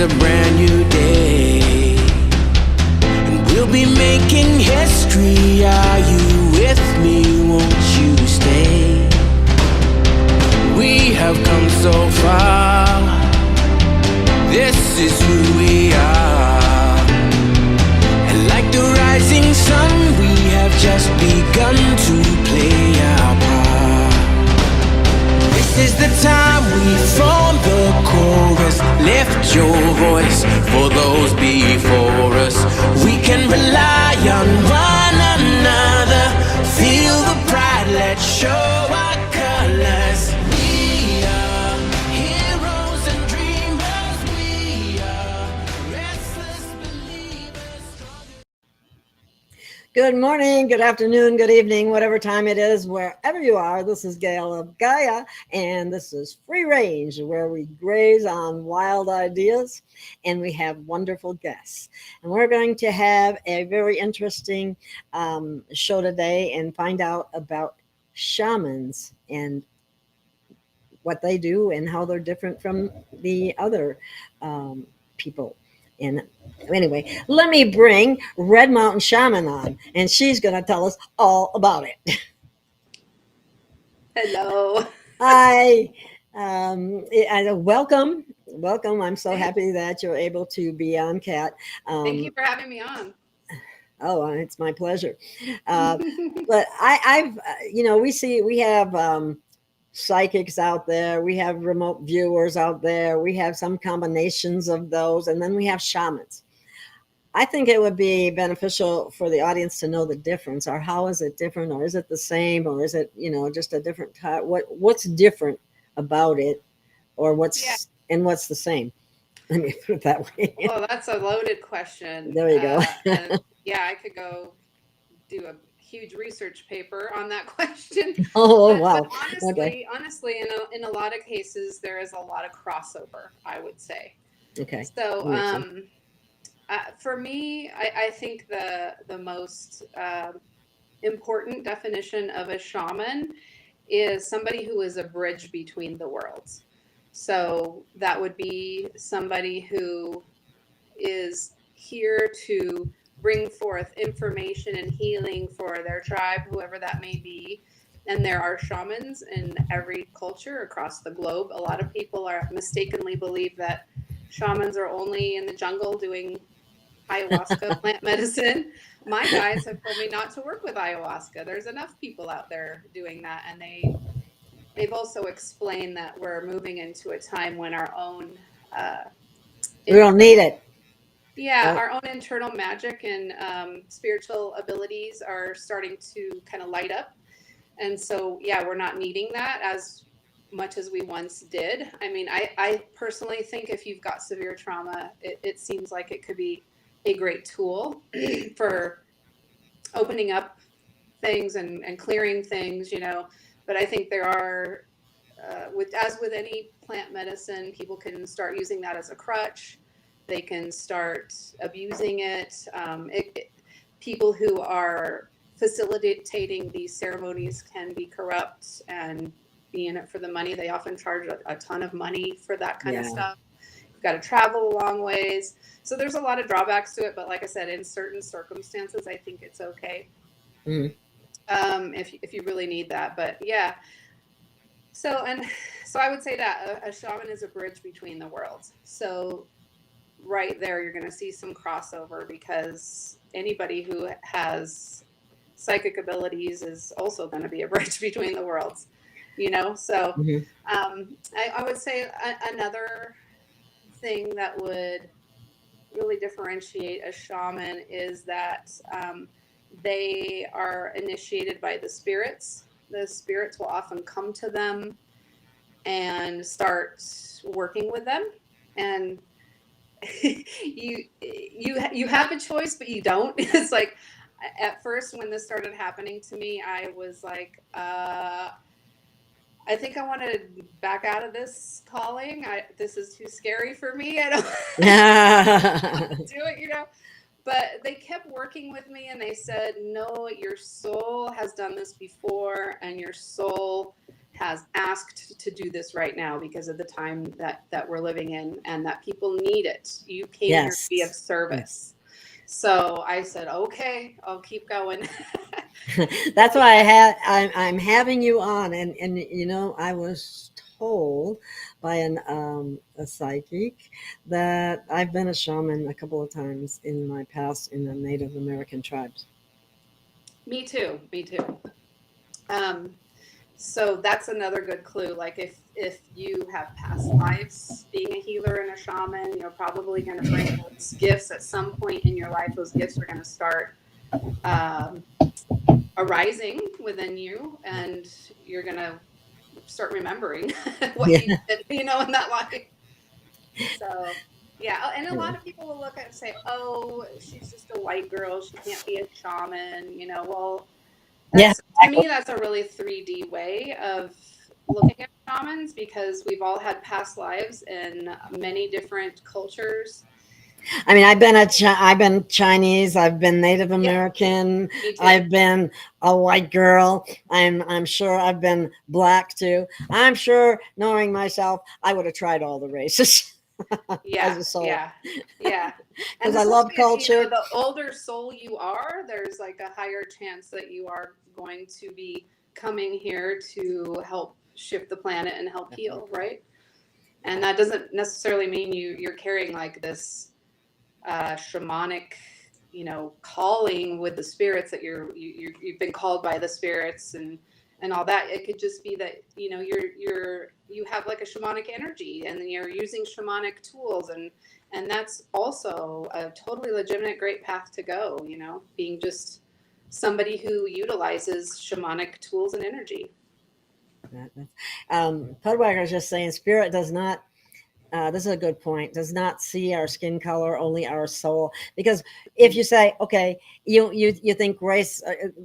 a brand new day, and we'll be making history. Are you with me? Won't you stay? We have come so far. This is who we are. And like the rising sun, we have just begun to play our part. This is the time we form the chorus. Lift your voice for those before us. We can rely on one another. Feel the pride, let's show our colors. We are heroes and dreamers. We are restless believers. Good morning, good afternoon, good evening, whatever time it is, wherever you are. This is Gail of Gaia, and this is Free Range, where we graze on wild ideas, and we have wonderful guests. And we're going to have a very interesting show today and find out about shamans and what they do and how they're different from the other people. And anyway, let me bring Red Mountain Shaman on, and she's going to tell us all about it. Hello. Hi. Welcome. Welcome. I'm so happy that you're able to be on, Kat. Thank you for having me on. Oh, it's my pleasure. But I've, we have psychics out there, we have remote viewers out there, we have some combinations of those, and then we have shamans. I think it would be beneficial for the audience to know the difference, or how is it different, or is it the same, or is it just a different type? What's different about it, or what's the same? Let me put it that way. Well, that's a loaded question. There you go. And I could go do a huge research paper on that question. Oh, but, wow. But honestly, in a lot of cases, there is a lot of crossover, I would say. Okay. So, for me, I think the most important definition of a shaman is somebody who is a bridge between the worlds. So that would be somebody who is here to bring forth information and healing for their tribe, whoever that may be. And there are shamans in every culture across the globe. A lot of people are mistakenly believe that shamans are only in the jungle doing ayahuasca plant medicine. My guides have told me not to work with ayahuasca. There's enough people out there doing that, and they've also explained that we're moving into a time when our own we don't need it. Yeah, our own internal magic and spiritual abilities are starting to kind of light up. And so, we're not needing that as much as we once did. I mean, I personally think if you've got severe trauma, it seems like it could be a great tool for opening up things and clearing things, But I think there are, as with any plant medicine, people can start using that as a crutch. They can start abusing it. People who are facilitating these ceremonies can be corrupt and be in it for the money. They often charge a ton of money for that kind of stuff. You've got to travel a long ways. So there's a lot of drawbacks to it. But like I said, in certain circumstances, I think it's okay. If you really need that. But So I would say that a shaman is a bridge between the worlds. So right there, you're going to see some crossover, because anybody who has psychic abilities is also going to be a bridge between the worlds, So I would say another thing that would really differentiate a shaman is that they are initiated by the spirits. The spirits will often come to them and start working with them, and you have a choice, but you don't. It's like, at first when this started happening to me, I was like, I think I want to back out of this calling. This is too scary for me. I don't do it, But they kept working with me, and they said, no, your soul has done this before, and your soul has asked to do this right now because of the time that we're living in, and that people need it. You came here to be of service. So I said, okay, I'll keep going. That's why I'm having you on, and you know, I was told by a psychic that I've been a shaman a couple of times in my past in the Native American tribes. Me too. So that's another good clue. Like if you have past lives being a healer and a shaman, you're probably going to bring those gifts at some point in your life. Those gifts are going to start um, arising within you, and you're going to start remembering what you did, in that life. So yeah, and a lot of people will look at it and say, "Oh, she's just a white girl. She can't be a shaman." Well, that's to me, that's a really 3D way of looking at shamans, because we've all had past lives in many different cultures. I mean, I've been Chinese, I've been Native American, I've been a white girl. I'm sure I've been black too. I'm sure, knowing myself, I would have tried all the races. As a soul. Yeah. Because I love culture. The older soul you are, there's like a higher chance that you are going to be coming here to help shift the planet and help heal, right? And that doesn't necessarily mean you're carrying like this shamanic, calling with the spirits, that you've been called by the spirits and all that. It could just be that you have like a shamanic energy, and you're using shamanic tools, and that's also a totally legitimate, great path to go. Being just somebody who utilizes shamanic tools and energy. Pudwacker is just saying, spirit does not. This is a good point. Does not see our skin color, only our soul. Because if you say, okay, you think race,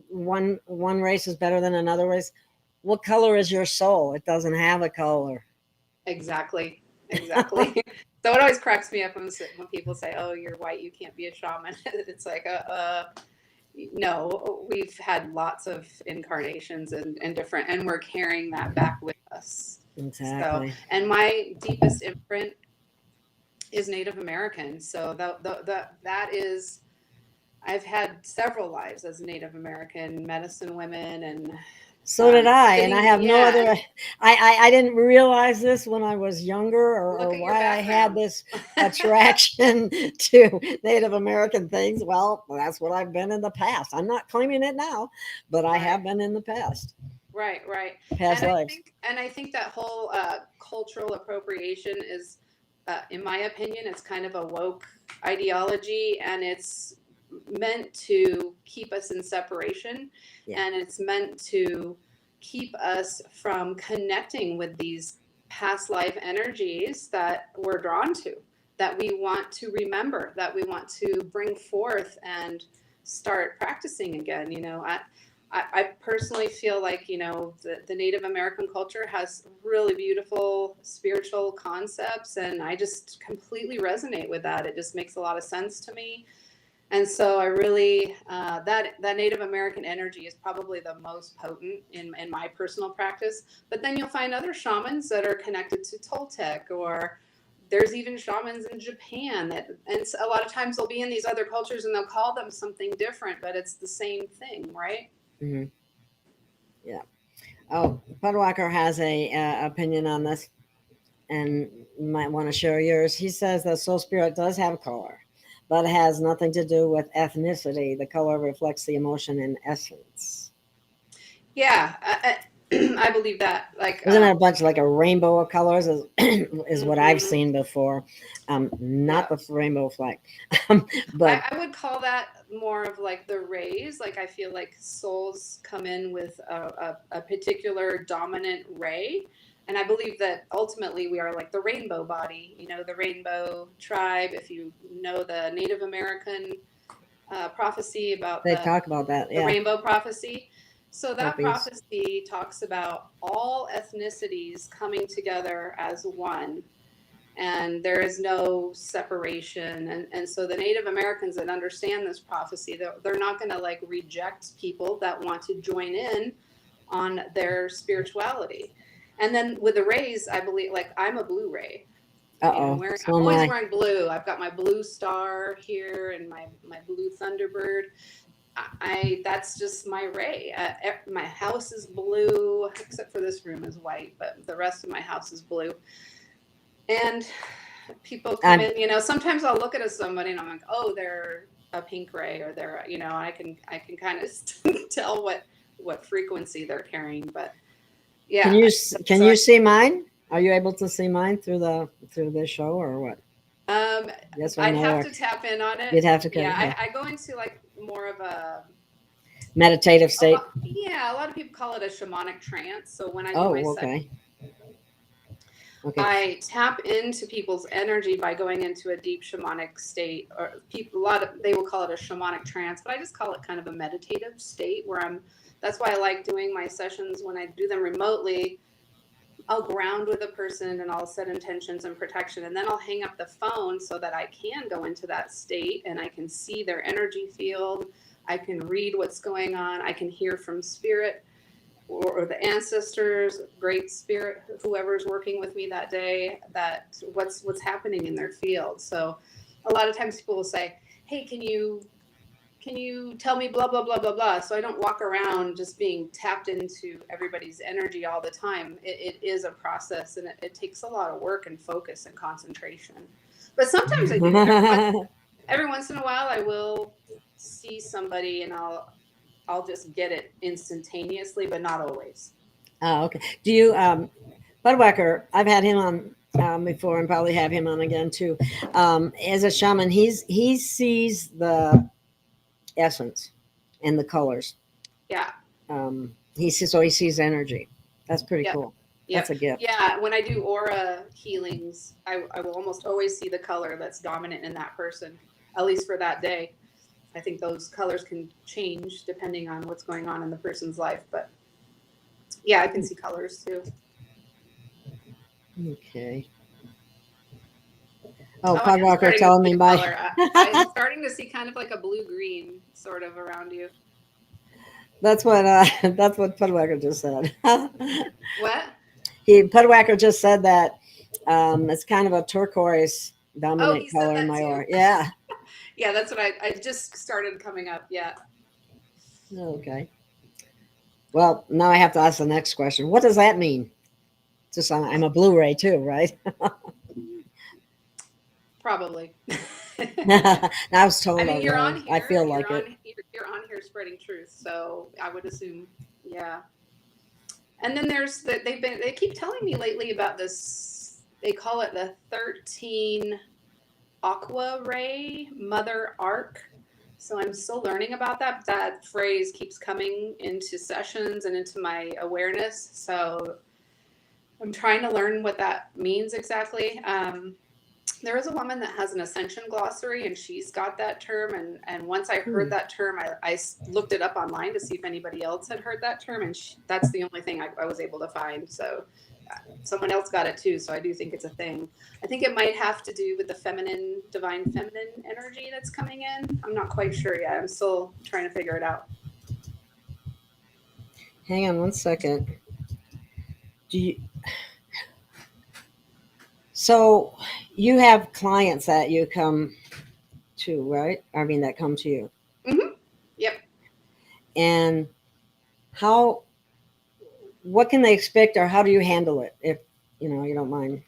one race is better than another race, what color is your soul? It doesn't have a color. Exactly. So it always cracks me up when people say, "Oh, you're white, you can't be a shaman." It's like, no, we've had lots of incarnations and different, and we're carrying that back with us. Exactly. So, and my deepest imprint is Native American. So that is, I've had several lives as Native American medicine women, and so did I, and I have no other. I didn't realize this when I was younger, or why I had this attraction to Native American things. Well, that's what I've been in the past. I'm not claiming it now, but I have been in the past. Right. Past lives. I think that whole cultural appropriation is, in my opinion, it's kind of a woke ideology, and it's meant to keep us in separation, and it's meant to keep us from connecting with these past life energies that we're drawn to, that we want to remember, that we want to bring forth and start practicing again. I personally feel like, the Native American culture has really beautiful spiritual concepts, and I just completely resonate with that. It just makes a lot of sense to me. And so I really, that Native American energy is probably the most potent in my personal practice. But then you'll find other shamans that are connected to Toltec, or there's even shamans in Japan and a lot of times they'll be in these other cultures and they'll call them something different, but it's the same thing, right? Mm-hmm. Yeah. Oh, Pudwacker has a opinion on this, and you might want to share yours. He says that soul spirit does have color, but it has nothing to do with ethnicity. The color reflects the emotion and essence. Yeah, I believe that. Like, isn't it a bunch like a rainbow of colors? Is what I've seen before. Not the rainbow flag, but I would call that more of like the rays. Like, I feel like souls come in with a particular dominant ray. And I believe that ultimately we are like the rainbow body, the rainbow tribe. If you know the Native American prophecy about they talk about that, the rainbow prophecy. So that prophecy talks about all ethnicities coming together as one and there is no separation. And so the Native Americans that understand this prophecy, they're not going to like reject people that want to join in on their spirituality. And then with the rays, I believe, like, I'm a blue ray. Uh-oh. I'm always wearing blue. I've got my blue star here and my blue Thunderbird. That's just my ray. My house is blue, except for this room is white, but the rest of my house is blue. And people come in, sometimes I'll look at somebody and I'm like, oh, they're a pink ray, or they're, I can kind of tell what frequency they're carrying. But yeah. Can you see mine? Are you able to see mine through the show, or what? Yes, I'd have to tap in on it. You'd have to. Yeah, I go into like more of a meditative state. A lot of people call it a shamanic trance. So when I do my session, I tap into people's energy by going into a deep shamanic state, or they will call it a shamanic trance, but I just call it kind of a meditative state where that's why I like doing my sessions when I do them remotely. I'll ground with a person and I'll set intentions and protection, and then I'll hang up the phone so that I can go into that state and I can see their energy field. I can read what's going on. I can hear from spirit or the ancestors, great spirit, whoever's working with me that day, that what's happening in their field. So a lot of times people will say, hey, can you tell me blah, blah, blah, blah, blah. So I don't walk around just being tapped into everybody's energy all the time. It is a process, and it takes a lot of work and focus and concentration. But sometimes I do. Every once in a while I will see somebody and I'll just get it instantaneously, but not always. Oh, okay. Do you, Budwhacker, I've had him on before and probably have him on again too. As a shaman, he sees the essence and the colors. Yeah. He sees energy. That's pretty cool. That's a gift. Yeah. When I do aura healings, I will almost always see the color that's dominant in that person, at least for that day. I think those colors can change depending on what's going on in the person's life, but yeah, I can see colors too. Okay. Oh, Podwalker telling me bye. I'm starting to see kind of like a blue-green sort of around you. That's what Podwhacker just said. What? Podwhacker just said that it's kind of a turquoise dominant color in my aura. Yeah. Yeah, that's what I just started coming up. Yeah. Okay. Well, now I have to ask the next question. What does that mean? Just I'm a Blu-ray too, right? Probably. I was told. I mean, you're on here. I feel like it. You're on here spreading truth, so I would assume, yeah. And then they keep telling me lately about this. They call it the 13 Aqua Ray Mother Arc. So I'm still learning about that. That phrase keeps coming into sessions and into my awareness. So I'm trying to learn what that means exactly. There is a woman that has an Ascension glossary, and she's got that term. And once I heard that term, I looked it up online to see if anybody else had heard that term. And that's the only thing I was able to find. So someone else got it too. So I do think it's a thing. I think it might have to do with the divine feminine energy that's coming in. I'm not quite sure yet. I'm still trying to figure it out. Hang on one second. So you have clients that you come to, right? I mean, that come to you. Mm-hmm. Yep. And what can they expect, or how do you handle it, if you don't mind?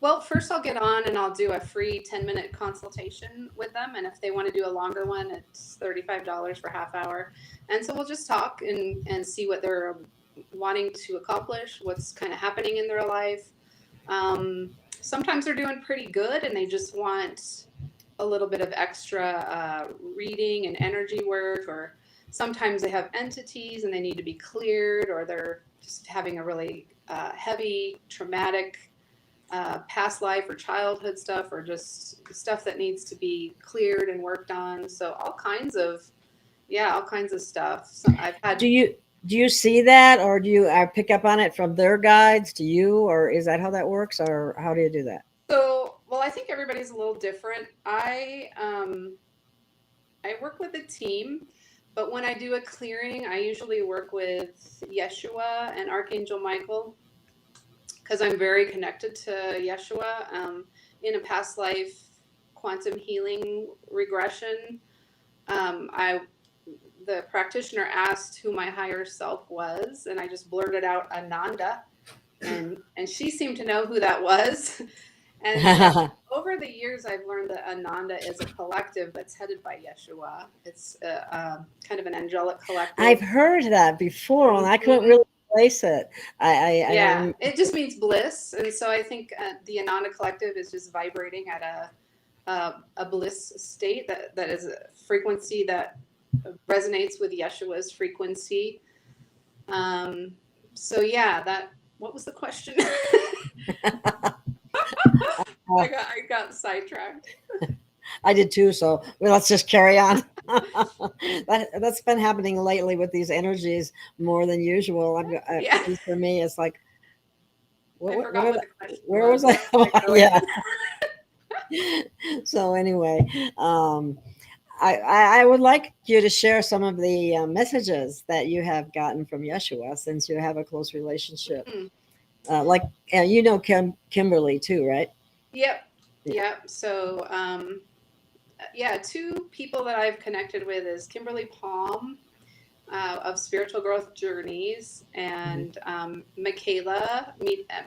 Well, first I'll get on and I'll do a free 10-minute consultation with them. And if they want to do a longer one, it's $35 for half hour. And so we'll just talk and see what they're wanting to accomplish, what's kind of happening in their life. Sometimes they're doing pretty good and they just want a little bit of extra reading and energy work, or sometimes they have entities and they need to be cleared, or they're just having a really heavy traumatic past life or childhood stuff, or just stuff that needs to be cleared and worked on. So all kinds of stuff. So I've had. Do Do you see that, or do you pick up on it from their guides to you, or is that how that works, or how do you do that? So, well, I think everybody's a little different. I work with a team, but when I do a clearing, I usually work with Yeshua and Archangel Michael because I'm very connected to Yeshua. In a past life quantum healing regression, I the practitioner asked who my higher self was, and I just blurted out Ananda, and she seemed to know who that was. And over the years, I've learned that Ananda is a collective that's headed by Yeshua. It's kind of an angelic collective. I've heard that before, and I couldn't really place it. I don't. It just means bliss, and so I think the Ananda collective is just vibrating at a bliss state that is a frequency that resonates with Yeshua's frequency. So yeah, that. What was the question? I got sidetracked. I did too. So let's just carry on. That's been happening lately with these energies more than usual. For me, it's like, where was I? Yeah. So anyway, I would like you to share some of the messages that you have gotten from Yeshua, since you have a close relationship. Kimberly too, right? Yep. So, two people that I've connected with is Kimberly Palm of Spiritual Growth Journeys, and Michaela,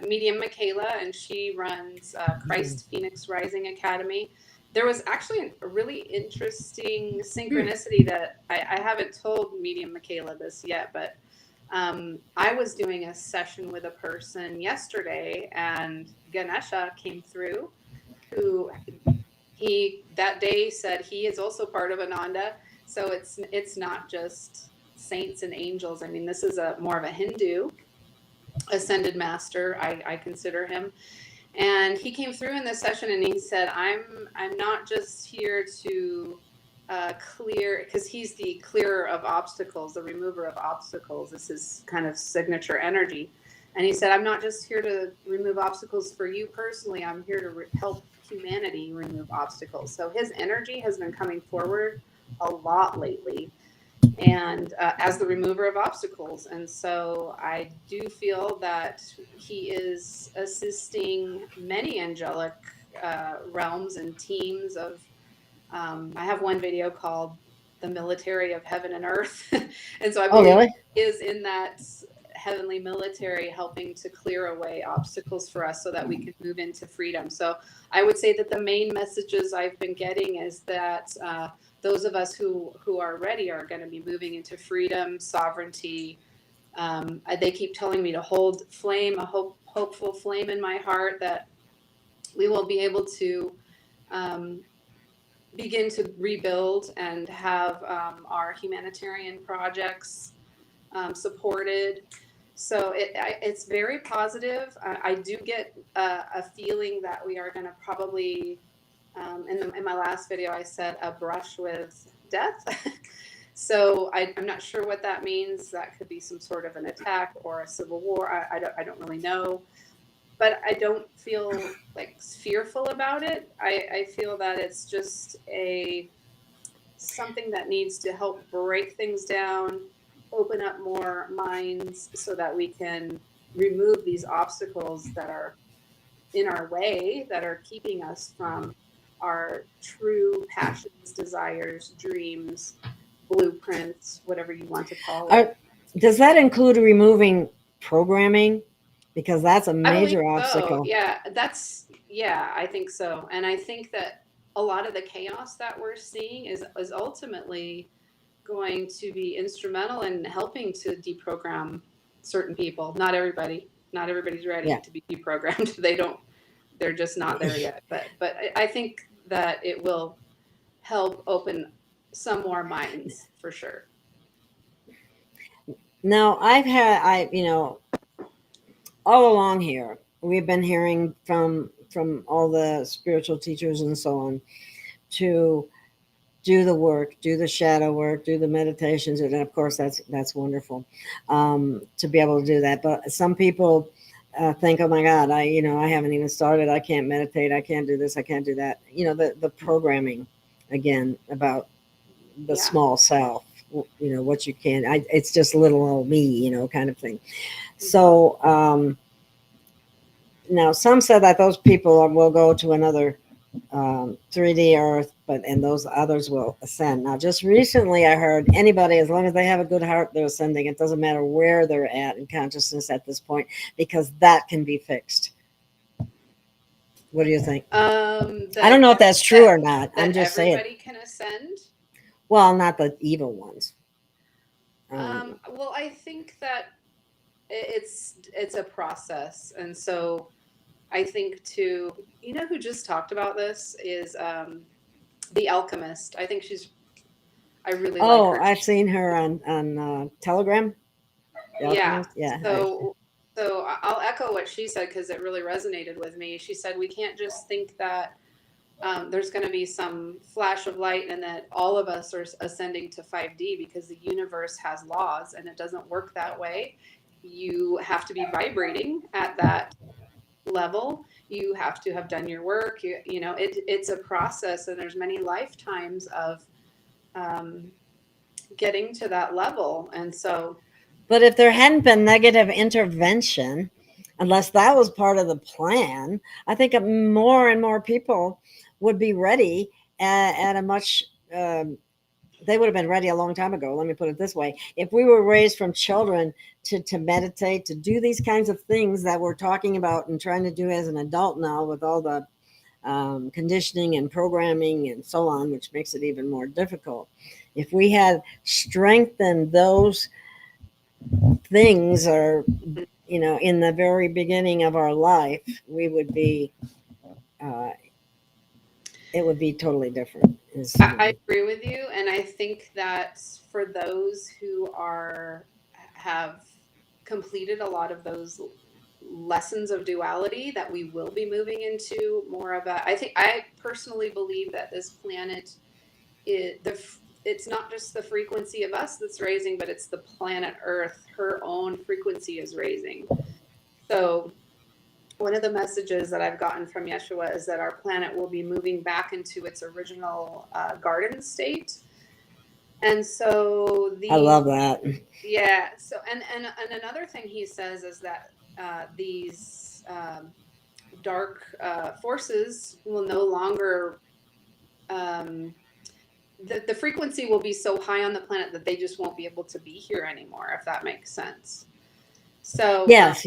medium Michaela, and she runs Christ Phoenix Rising Academy. There was actually a really interesting synchronicity that I haven't told medium Michaela this yet, but I was doing a session with a person yesterday, and Ganesha came through, who he that day said he is also part of Ananda. So it's not just saints and angels. I mean, this is more of a Hindu ascended master, I consider him. And he came through in this session, and he said, I'm not just here to clear, because he's the clearer of obstacles, the remover of obstacles. This is kind of signature energy. And he said, I'm not just here to remove obstacles for you personally. I'm here to help humanity remove obstacles. So his energy has been coming forward a lot lately, and as the remover of obstacles. And so I do feel that he is assisting many angelic realms and teams of, I have one video called The Military of Heaven and Earth. And so I believe he is in that heavenly military, helping to clear away obstacles for us so that we can move into freedom. So I would say that the main messages I've been getting is that those of us who are ready are going to be moving into freedom, sovereignty. They keep telling me to hold flame, a hopeful flame in my heart, that we will be able to begin to rebuild and have our humanitarian projects supported. So it's very positive. I do get a feeling that we are going to probably, in my last video, I said a brush with death. So I'm not sure what that means. That could be some sort of an attack or a civil war. I don't really know. But I don't feel like fearful about it. I feel that it's just something that needs to help break things down, open up more minds so that we can remove these obstacles that are in our way, that are keeping us from our true passions, desires, dreams, blueprints, whatever you want to call it. Does that include removing programming? Because that's a major obstacle. Yeah, I think so. And I think that a lot of the chaos that we're seeing is ultimately going to be instrumental in helping to deprogram certain people. Not everybody's ready to be deprogrammed. They're just not there yet. But I think that it will help open some more minds for sure. Now, all along here, we've been hearing from all the spiritual teachers and so on, to do the work, do the shadow work, do the meditations, and of course that's wonderful to be able to do that. But some people think, oh my God, I haven't even started. I can't meditate. I can't do this. I can't do that. The programming again about the Yeah. small self. What you can. It's just little old me. Kind of thing. So now some said that those people will go to another 3D Earth, and those others will ascend. Now, just recently, I heard anybody, as long as they have a good heart, they're ascending. It doesn't matter where they're at in consciousness at this point, because that can be fixed. What do you think? I don't know if that's true or not. I'm just saying. Everybody can ascend. Well, not the evil ones. Well, I think that it's a process, and so I think too. Who just talked about this is the Alchemist. I think I really like her. I've seen her on Telegram. Yeah. Yeah. So I'll echo what she said because it really resonated with me. She said we can't just think that there's going to be some flash of light and that all of us are ascending to 5D, because the universe has laws and it doesn't work that way. You have to be vibrating at that level. You have to have done your work. It's a process, and there's many lifetimes of getting to that level. And so, but if there hadn't been negative intervention, unless that was part of the plan, I think more and more people would be ready at a much. They would have been ready a long time ago. Let me put it this way: if we were raised from children to meditate, to do these kinds of things that we're talking about and trying to do as an adult now, with all the conditioning and programming and so on, which makes it even more difficult. If we had strengthened those things, or in the very beginning of our life, we would be it would be totally different. I agree with you, and I think that for those who have completed a lot of those lessons of duality, that we will be moving into more of a. I personally believe that this planet it's not just the frequency of us that's raising, but it's the planet Earth. Her own frequency is raising. So one of the messages that I've gotten from Yeshua is that our planet will be moving back into its original garden state. And so I love that. Yeah. So and another thing he says is that these dark forces will no longer the frequency will be so high on the planet that they just won't be able to be here anymore, if that makes sense. So yes.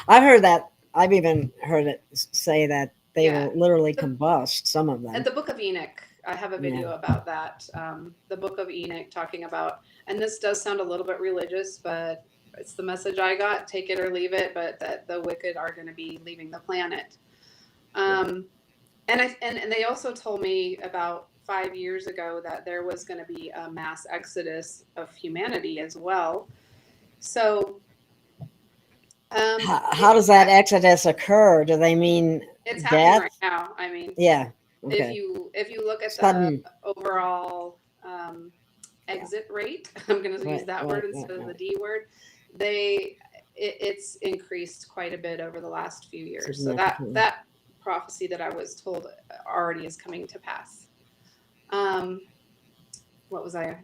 I've heard that. I've even heard it say that they will literally combust, some of them. At the Book of Enoch, I have a video about that. The Book of Enoch, talking about, and this does sound a little bit religious, but it's the message I got. Take it or leave it, but that the wicked are going to be leaving the planet. And they also told me about 5 years ago that there was going to be a mass exodus of humanity as well. So how does that exodus occur? Do they mean it's death? happening right now? I mean, yeah. Okay. If you look at the overall exit rate, I'm going to use that word instead of the D word. It's increased quite a bit over the last few years. So that prophecy that I was told already is coming to pass. Where was I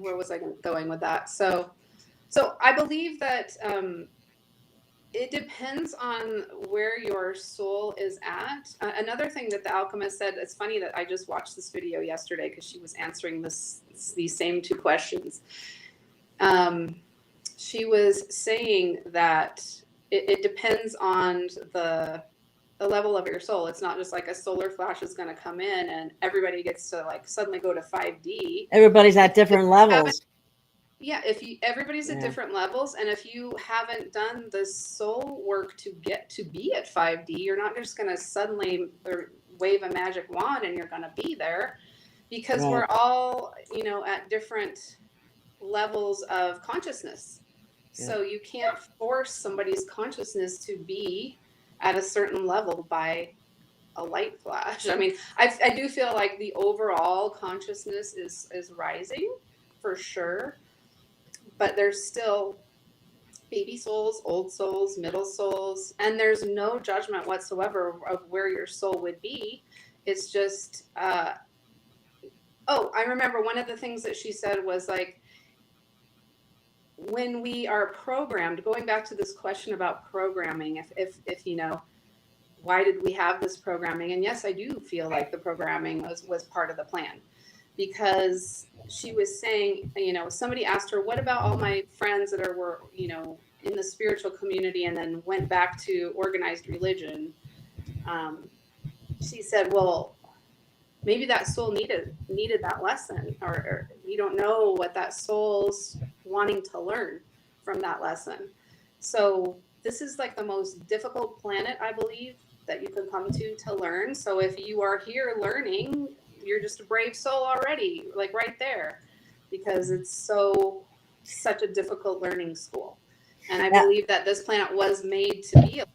going with that? So I believe that it depends on where your soul is at. Another thing that the alchemist said, it's funny that I just watched this video yesterday because she was answering these same two questions. She was saying that it depends on the level of your soul. It's not just like a solar flash is going to come in and everybody gets to like suddenly go to 5D. Everybody's at different levels. Yeah, everybody's at different levels, and if you haven't done the soul work to get to be at 5D, you're not just going to suddenly wave a magic wand and you're going to be there, because we're all, at different levels of consciousness. So you can't force somebody's consciousness to be at a certain level by a light flash. I mean, I do feel like the overall consciousness is rising for sure, but there's still baby souls, old souls, middle souls, and there's no judgment whatsoever of where your soul would be. It's just, I remember one of the things that she said was like, when we are programmed, going back to this question about programming, if you know, why did we have this programming? And yes, I do feel like the programming was part of the plan, because she was saying, you know, somebody asked her, what about all my friends that were, you know, in the spiritual community and then went back to organized religion? She said, well, maybe that soul needed that lesson, or you don't know what that soul's wanting to learn from that lesson. So this is like the most difficult planet, I believe, that you can come to learn. So if you are here learning, you're just a brave soul already, like right there, because it's such a difficult learning school. And I believe that this planet was made to be a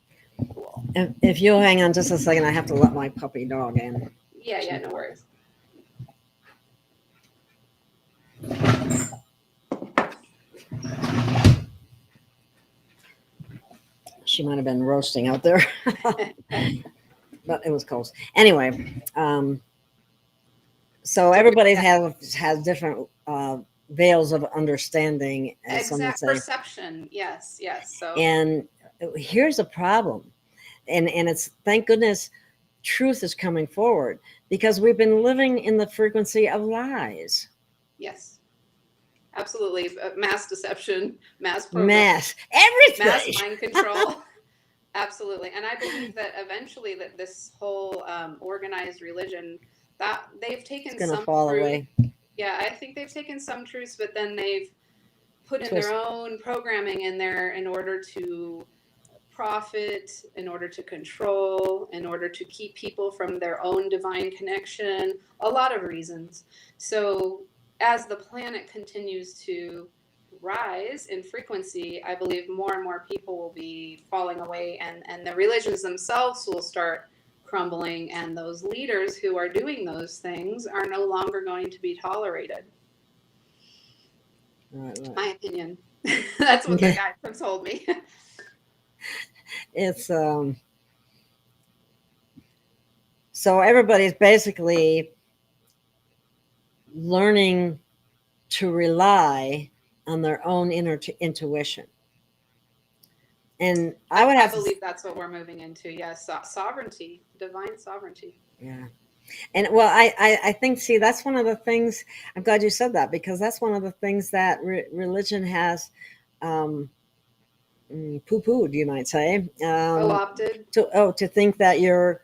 school. If you'll hang on just a second, I have to let my puppy dog in. Yeah, no worries. She might have been roasting out there, but it was close. Anyway, so everybody has different veils of understanding, as some would say. Perception, yes. So, and here's a problem, and it's, thank goodness, truth is coming forward, because we've been living in the frequency of lies. Yes, absolutely. Mass deception, everything, mass mind control. Absolutely. And I believe that eventually that this whole organized religion, that they've taken some fall away. Yeah, I think they've taken some truths, but then they've put in their own programming in there in order to profit, in order to control, in order to keep people from their own divine connection, a lot of reasons. So as the planet continues to rise in frequency, I believe more and more people will be falling away, and the religions themselves will start crumbling, and those leaders who are doing those things are no longer going to be tolerated. Right. My opinion. That's what the guy told me. It's so everybody's basically learning to rely on their own inner intuition. And I believe that's what we're moving into. Yes, sovereignty, divine sovereignty. Yeah. And well, I think, see, that's one of the things, I'm glad you said that, because that's one of the things that religion has poo-pooed, you might say. Co-opted. To think that you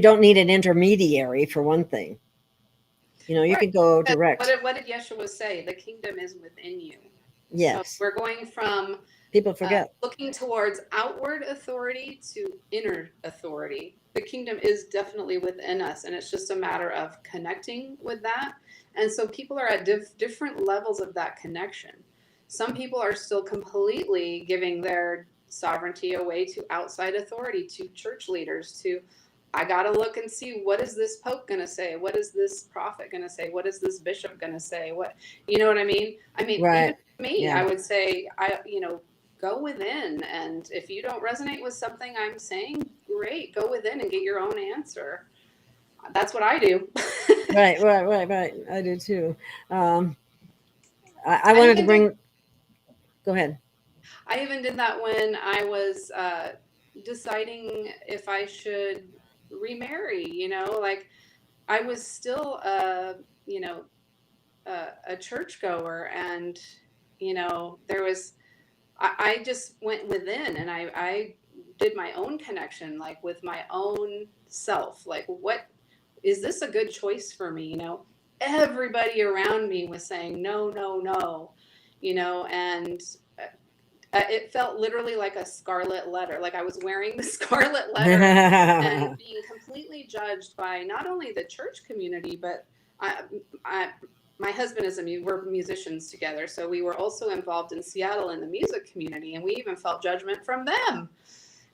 don't need an intermediary, for one thing. You know, you could go direct. What did Yeshua say? The kingdom is within you. Yes. So we're going from people forget looking towards outward authority to inner authority. The kingdom is definitely within us, and it's just a matter of connecting with that. And so people are at different levels of that connection. Some people are still completely giving their sovereignty away to outside authority, to church leaders, to, I got to look and see, what is this Pope going to say? What is this prophet going to say? What is this bishop going to say? What, you know what I mean? I mean, right. Even me, I would say, go within. And if you don't resonate with something I'm saying, great, go within and get your own answer. That's what I do. Right. I do too. I wanted to bring, go ahead. I even did that when I was deciding if I should remarry, like I was still a churchgoer, and there was, I just went within, and I did my own connection, like with my own self, like, what is this a good choice for me? Everybody around me was saying no, and it felt literally like a scarlet letter, like I was wearing the scarlet letter and being completely judged by not only the church community, but my husband we're musicians together, so we were also involved in Seattle in the music community, and we even felt judgment from them.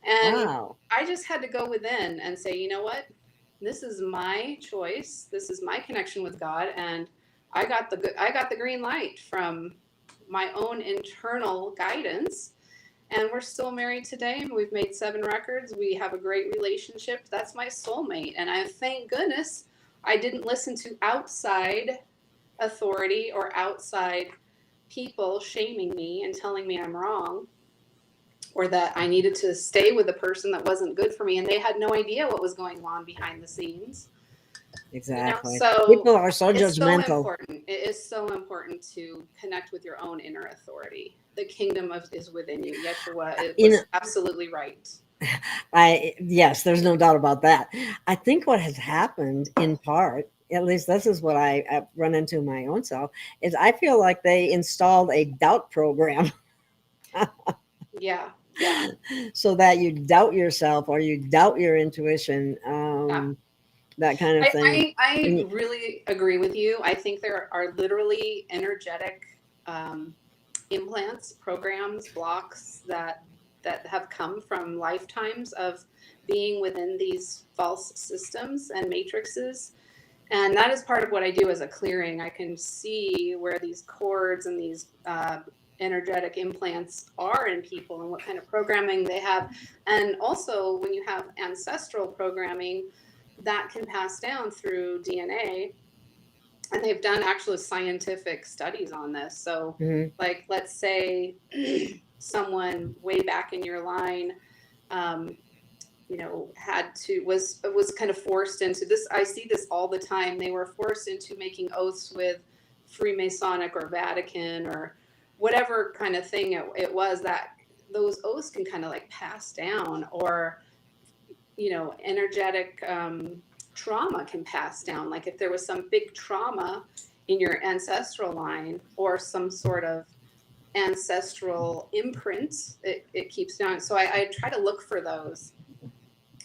And Wow. I just had to go within and say, you know what? This is my choice. This is my connection with God, and I got the green light from my own internal guidance. And we're still married today. We've made 7 records. We have a great relationship. That's my soulmate. And I thank goodness I didn't listen to outside authority or outside people shaming me and telling me I'm wrong, or that I needed to stay with a person that wasn't good for me, and they had no idea what was going on behind the scenes. Exactly. So People are so it's so judgmental. important. It is so important to connect with your own inner authority. The kingdom is within you. Yeshua was absolutely right. Yes, there's no doubt about that. I think what has happened in part, at least this is what I run into my own self, is I feel like they installed a doubt program. Yeah. So that you doubt yourself or you doubt your intuition, that kind of thing. I really agree with you. I think there are literally energetic implants, programs, blocks that have come from lifetimes of being within these false systems and matrices. And that is part of what I do as a clearing. I can see where these cords and these energetic implants are in people and what kind of programming they have. And also, when you have ancestral programming, that can pass down through DNA. And they've done actually scientific studies on this. So, like, let's say someone way back in your line, was kind of forced into this. I see this all the time. They were forced into making oaths with Freemasonic or Vatican or whatever kind of thing it was, that those oaths can kind of like pass down, or energetic trauma can pass down. Like if there was some big trauma in your ancestral line or some sort of ancestral imprint, it keeps down. So I try to look for those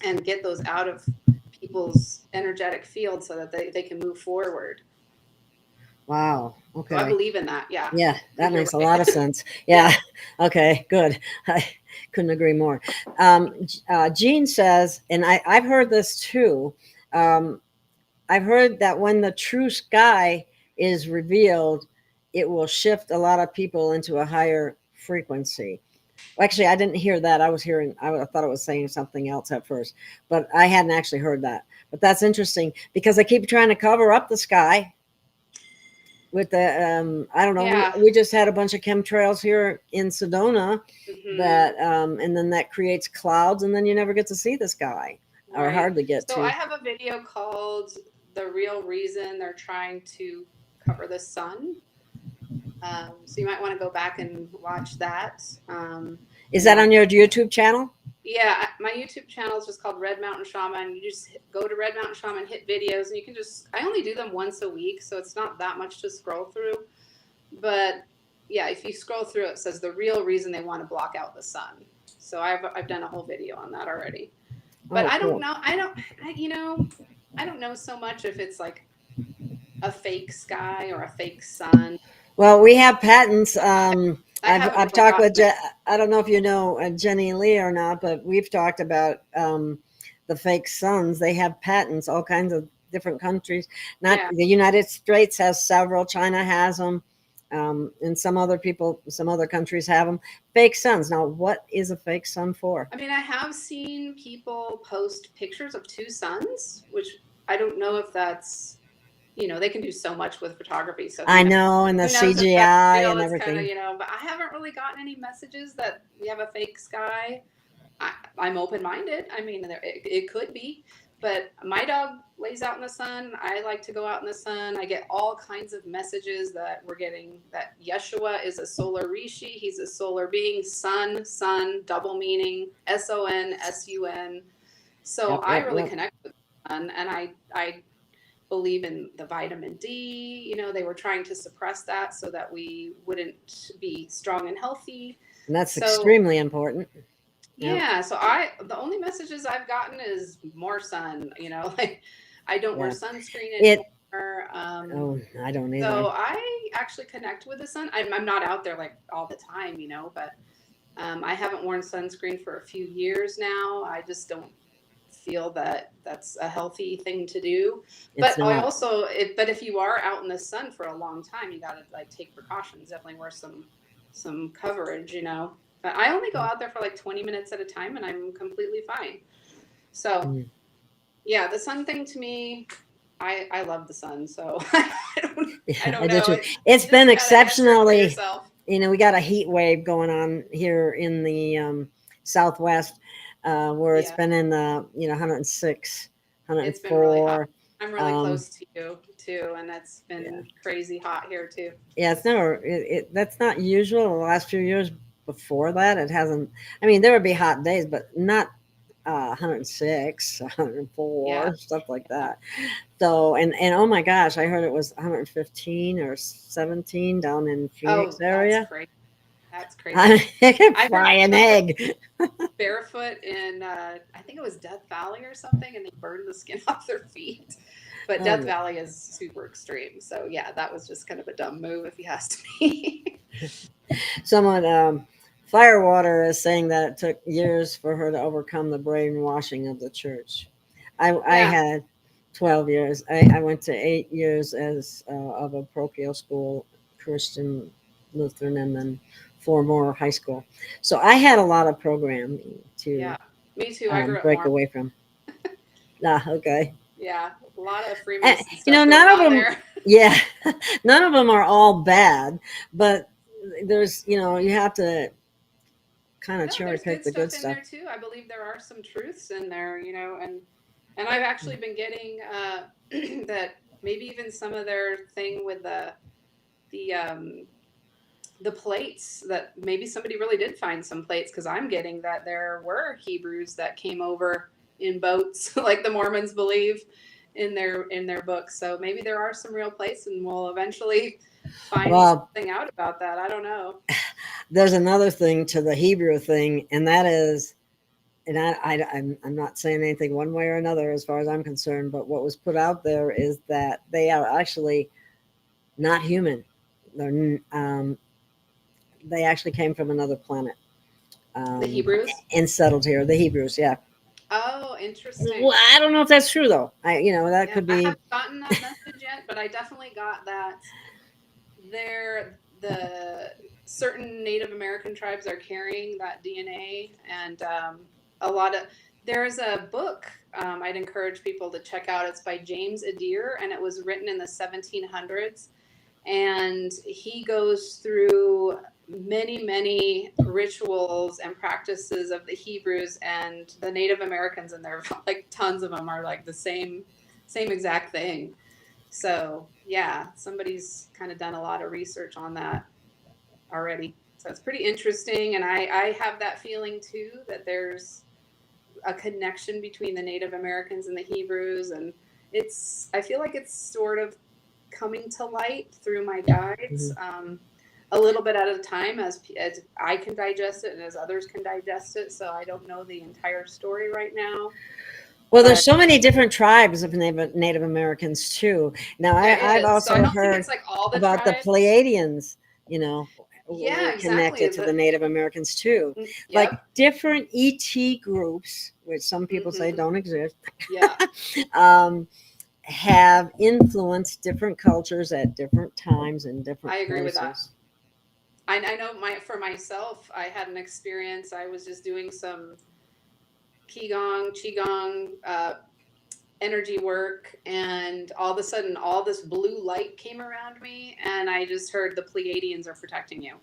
and get those out of people's energetic field so that they can move forward. Wow. Okay. So I believe in that. Yeah. Yeah, that makes a lot of sense. Yeah. Okay, good. I couldn't agree more. Jean says, and I've heard this too. I've heard that when the true sky is revealed, it will shift a lot of people into a higher frequency. Well, actually, I didn't hear that. I thought it was saying something else at first, but I hadn't actually heard that. But that's interesting because I keep trying to cover up the sky with the, I don't know, Yeah. we just had a bunch of chemtrails here in Sedona that, and then that creates clouds, and then you never get to see the sky, or Right. hardly get to. So I have a video called "The Real Reason They're Trying to Cover the Sun." So you might want to go back and watch that. Is that on your YouTube channel? Yeah, my YouTube channel is just called Red Mountain Shaman. You just go to Red Mountain Shaman, hit videos, and you can I only do them once a week, so it's not that much to scroll through. But yeah, if you scroll through, it says the real reason they want to block out the sun. So I've done a whole video on that already. But I don't know. I don't know so much if it's like a fake sky or a fake sun. Well, we have patents. I've talked with, I don't know if you know Jenny Lee or not, but we've talked about the fake suns. They have patents, all kinds of different countries. The United States has several. China has them. And some other countries have them. Fake suns. Now, what is a fake sun for? I mean, I have seen people post pictures of 2 suns, which I don't know if that's, they can do so much with photography. So I know, and the CGI and everything. But I haven't really gotten any messages that we have a fake sky. I'm open-minded. I mean, it could be, but my dog lays out in the sun. I like to go out in the sun. I get all kinds of messages that we're getting that Yeshua is a solar rishi. He's a solar being. Sun, double meaning, SON, SUN. So I really connect with the sun, and I believe in the vitamin D. They were trying to suppress that so that we wouldn't be strong and healthy. And that's extremely important. Yeah. So the only messages I've gotten is more sun, like I don't wear sunscreen anymore. I don't either. So I actually connect with the sun. I'm not out there like all the time, but I haven't worn sunscreen for a few years now. I just don't feel that that's a healthy thing to do. It's But I not. also, but if you are out in the sun for a long time, you got to like take precautions. Definitely wear some coverage, you know. But I only go out there for like 20 minutes at a time, and I'm completely fine. So Mm. yeah, the sun thing to me, I love the sun. So I Yeah, I don't did know. too. It, It's you been just gotta answer it for exceptionally, yourself. we got a heat wave going on here in the Southwest, where it's Yeah, been in the 106, it's been really hot. 104. I'm really Um, close to you too, and it's yeah, been crazy hot here too. yeah, it's never that's not usual. The last few years before that, it hasn't. I mean, there would be hot days, but not 106, Yeah, 104, stuff like that. So, and oh my gosh, I heard it was 115 or 17 down in Phoenix oh, that's area. crazy. That's crazy. I could I heard fry an somebody egg. barefoot in, I think it was Death Valley or something, and they burned the skin off their feet. But Oh Death no. Valley is super extreme. So yeah, that was just kind of a dumb move if you asked me. Someone, Firewater is saying that it took years for her to overcome the brainwashing of the church. I Yeah. had 12 years. I went to 8 years as of a parochial school, Christian Lutheran, and then 4 more high school. So I had a lot of programming to Yeah. Me too. I grew up break Mormon. away from. Ah, okay. Yeah. A lot of Freemason You stuff know, going none of on them, there. yeah, none of them are all bad, but there's, you have to kind of No, cherry there's pick good the good stuff in stuff. there too. I believe there are some truths in there, you know, and I've actually been getting that maybe even some of their thing with the the plates, that maybe somebody really did find some plates, because I'm getting that there were Hebrews that came over in boats like the Mormons believe in their books. So maybe there are some real plates, and we'll eventually find Well, something out about that. I don't know. there's another thing to the Hebrew thing, and that is, and I'm not saying anything one way or another as far as I'm concerned, but what was put out there is that they are actually not human. They actually came from another planet, The um, Hebrews. and settled here. The Hebrews, yeah. Oh, Well, interesting. I don't know if that's true though. That Yeah, could I be. haven't gotten that message yet, but I definitely got that the certain Native American tribes are carrying that DNA, and a lot of there's a book I'd encourage people to check out. It's by James Adair, and it was written in the 1700s, and he goes through many rituals and practices of the Hebrews and the Native Americans, and there are like tons of them are like the same exact thing. So yeah, somebody's kind of done a lot of research on that already. So it's pretty interesting, and I have that feeling too, that there's a connection between the Native Americans and the Hebrews, and I feel like it's sort of coming to light through my guides, Mhm. a little bit at a time, as I can digest it and as others can digest it. So I don't know the entire story right now, Well, there's but so many different tribes of Native Americans too. Now, there I've is. So I also don't think heard it's like all the about the tribes. Pleiadians. You know, Yeah, were exactly. connected to the Native Americans too. Like Yep. different ET groups, which some people say Hmm. don't exist, Yeah, um, have influenced different cultures at different times in different I agree with that. places. I know for myself, I had an experience. I was just doing some qigong, energy work, and all of a sudden, all this blue light came around me, and I just heard the Pleiadians are protecting you.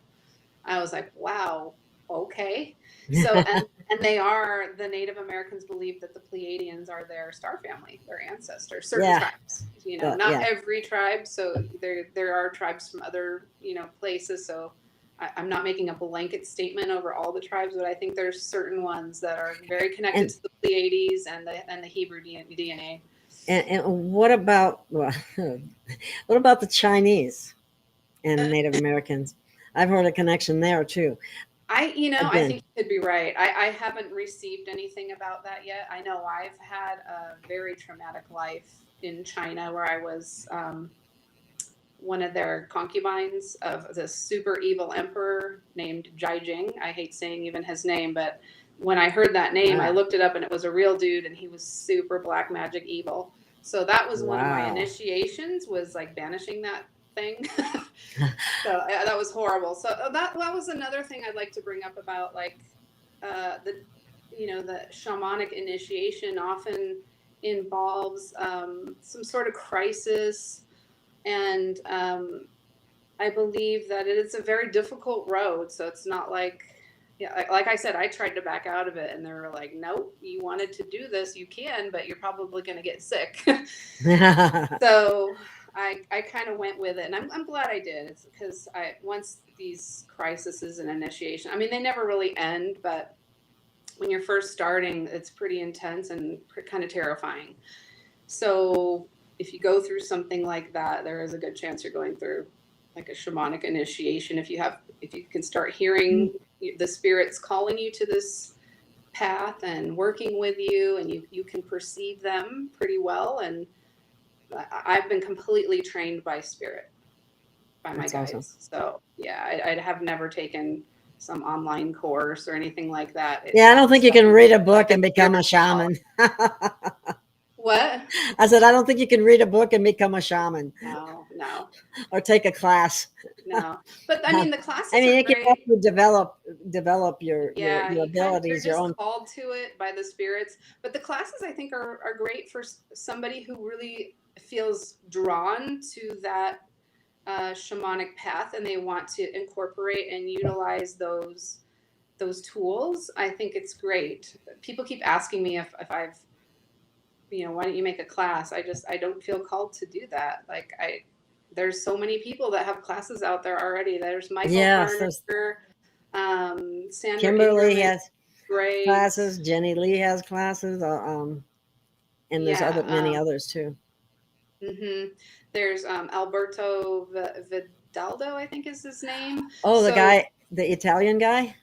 I was like, wow, okay. So, and they are, the Native Americans believe that the Pleiadians are their star family, their ancestors, certain Yeah, tribes. You know, not yeah. every tribe. So there are tribes from other, you know, places. So I'm not making a blanket statement over all the tribes, but I think there's certain ones that are very connected And to the Pleiades and the Hebrew DNA. and what about what about the Chinese and Native Americans? I've heard a connection there too. I Again, think you could be right. I haven't received anything about that yet. I know I've had a very traumatic life in China, where I was one of their concubines of this super evil emperor named Jing. I hate saying even his name, but when I heard that name, I looked it up and it was a real dude and he was super black magic evil. So that was one of my initiations, was like banishing that thing. So that was horrible. So that was another thing I'd like to bring up about like the shamanic initiation often involves some sort of crisis, and I believe that it's a very difficult road. So it's not like, like I said, I tried to back out of it and they were like, nope, you wanted to do this, you can, but you're probably going to get sick. So I kind of went with it, and I'm glad I did. It's because once these crises and initiation, I mean, they never really end, but when you're first starting, it's pretty intense and kind of terrifying. So if you go through something like that, there is a good chance you're going through like a shamanic initiation. If you can start hearing the spirits calling you to this path and working with you, and you can perceive them pretty well. And I've been completely trained by spirit, by my guides. Awesome. So yeah, I'd have never taken some online course or anything like that. I don't think you can read a book and become a shaman. What? I said, I don't think you can read a book and become a shaman. No. Or take a class. No. But I mean, the classes it can help you develop your abilities, your own. Called to it by the spirits. But the classes, I think, are great for somebody who really feels drawn to that shamanic path, and they want to incorporate and utilize those tools. I think it's great. People keep asking me if I've, why don't you make a class? I don't feel called to do that. Like there's so many people that have classes out there already. There's Michael Carter, Sandra Kimberly Ingerman, has great classes. Jenny Lee has classes. And there's many others too. Mm-hmm. There's Alberto Vidaldo, I think is his name. Oh, the Italian guy?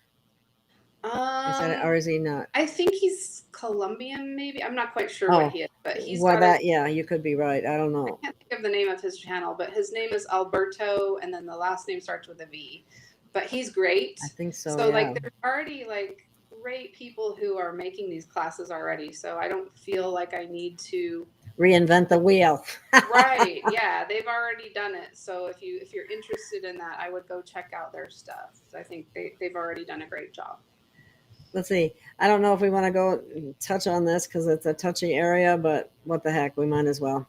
Or is he not? I think he's Colombian, maybe. I'm not quite sure what he is, but he's you could be right. I don't know. I can't think of the name of his channel, but his name is Alberto, and then the last name starts with a V. But he's great. I think so. So like there's already like great people who are making these classes already. So I don't feel like I need to reinvent the wheel. Right. Yeah, they've already done it. So if you're interested in that, I would go check out their stuff. I think they've already done a great job. Let's see. I don't know if we want to go touch on this because it's a touchy area, but what the heck, we might as well.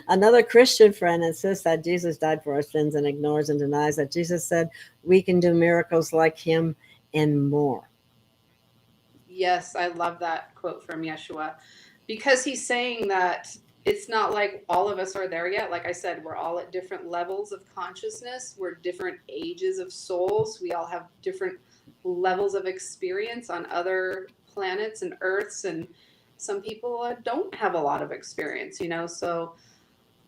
Another Christian friend insists that Jesus died for our sins and ignores and denies that Jesus said we can do miracles like him and more. Yes, I love that quote from Yeshua, because he's saying that it's not like all of us are there yet. Like I said, we're all at different levels of consciousness. We're different ages of souls. We all have different levels of experience on other planets and earths, and some people don't have a lot of experience, so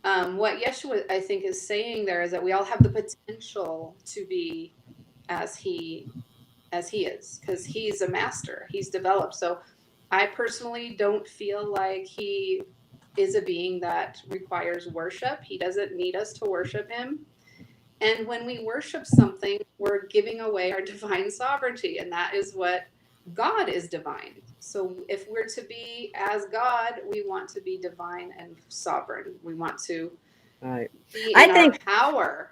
what Yeshua I think is saying there is that we all have the potential to be as he is, because he's a master, he's developed. So I personally don't feel like he is a being that requires worship. He doesn't need us to worship him. And when we worship something, we're giving away our divine sovereignty. And that is what God is divine. So if we're to be as God, we want to be divine and sovereign. We want to be in our power.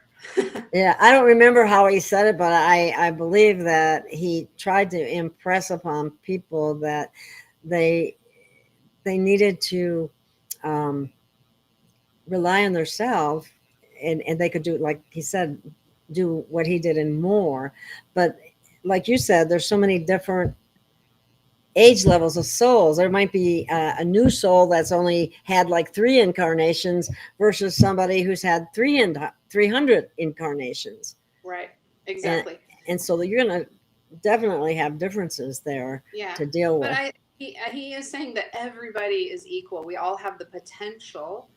Yeah, I don't remember how he said it, but I believe that he tried to impress upon people that they needed to rely on themselves. And they could do, like he said, do what he did and more. But like you said, there's so many different age levels of souls. There might be a new soul that's only had like 3 incarnations versus somebody who's had 300 incarnations. Right. Exactly. And so you're going to definitely have differences there to deal with. But he is saying that everybody is equal. We all have the potential,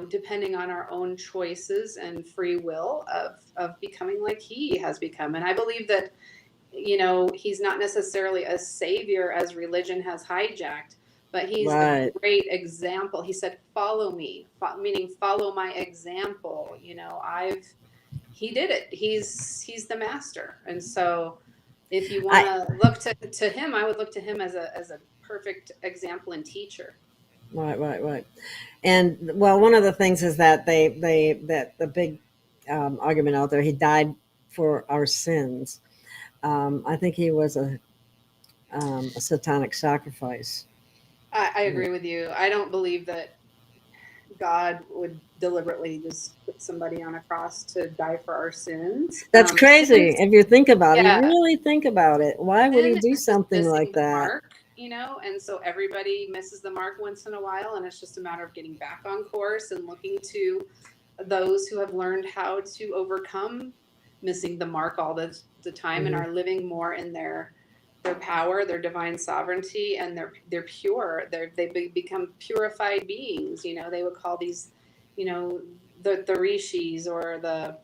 depending on our own choices and free will of becoming like he has become. And I believe that, he's not necessarily a savior as religion has hijacked, but he's a great example. He said, follow me, meaning follow my example. You know, he did it. He's the master. And so if you want to look to him, I would look to him as a perfect example and teacher. Right. And well, one of the things is that that the big argument out there, he died for our sins. I think he was a satanic sacrifice. I agree with you. I don't believe that God would deliberately just put somebody on a cross to die for our sins. That's crazy. If you think about it, yeah. you really think about it. Why would he do something like that? Mark, you know, and so everybody misses the mark once in a while, and it's just a matter of getting back on course and looking to those who have learned how to overcome missing the mark all the time and are living more in their power, their divine sovereignty, and they're pure. They become purified beings. You know, they would call these, you know, the rishis or the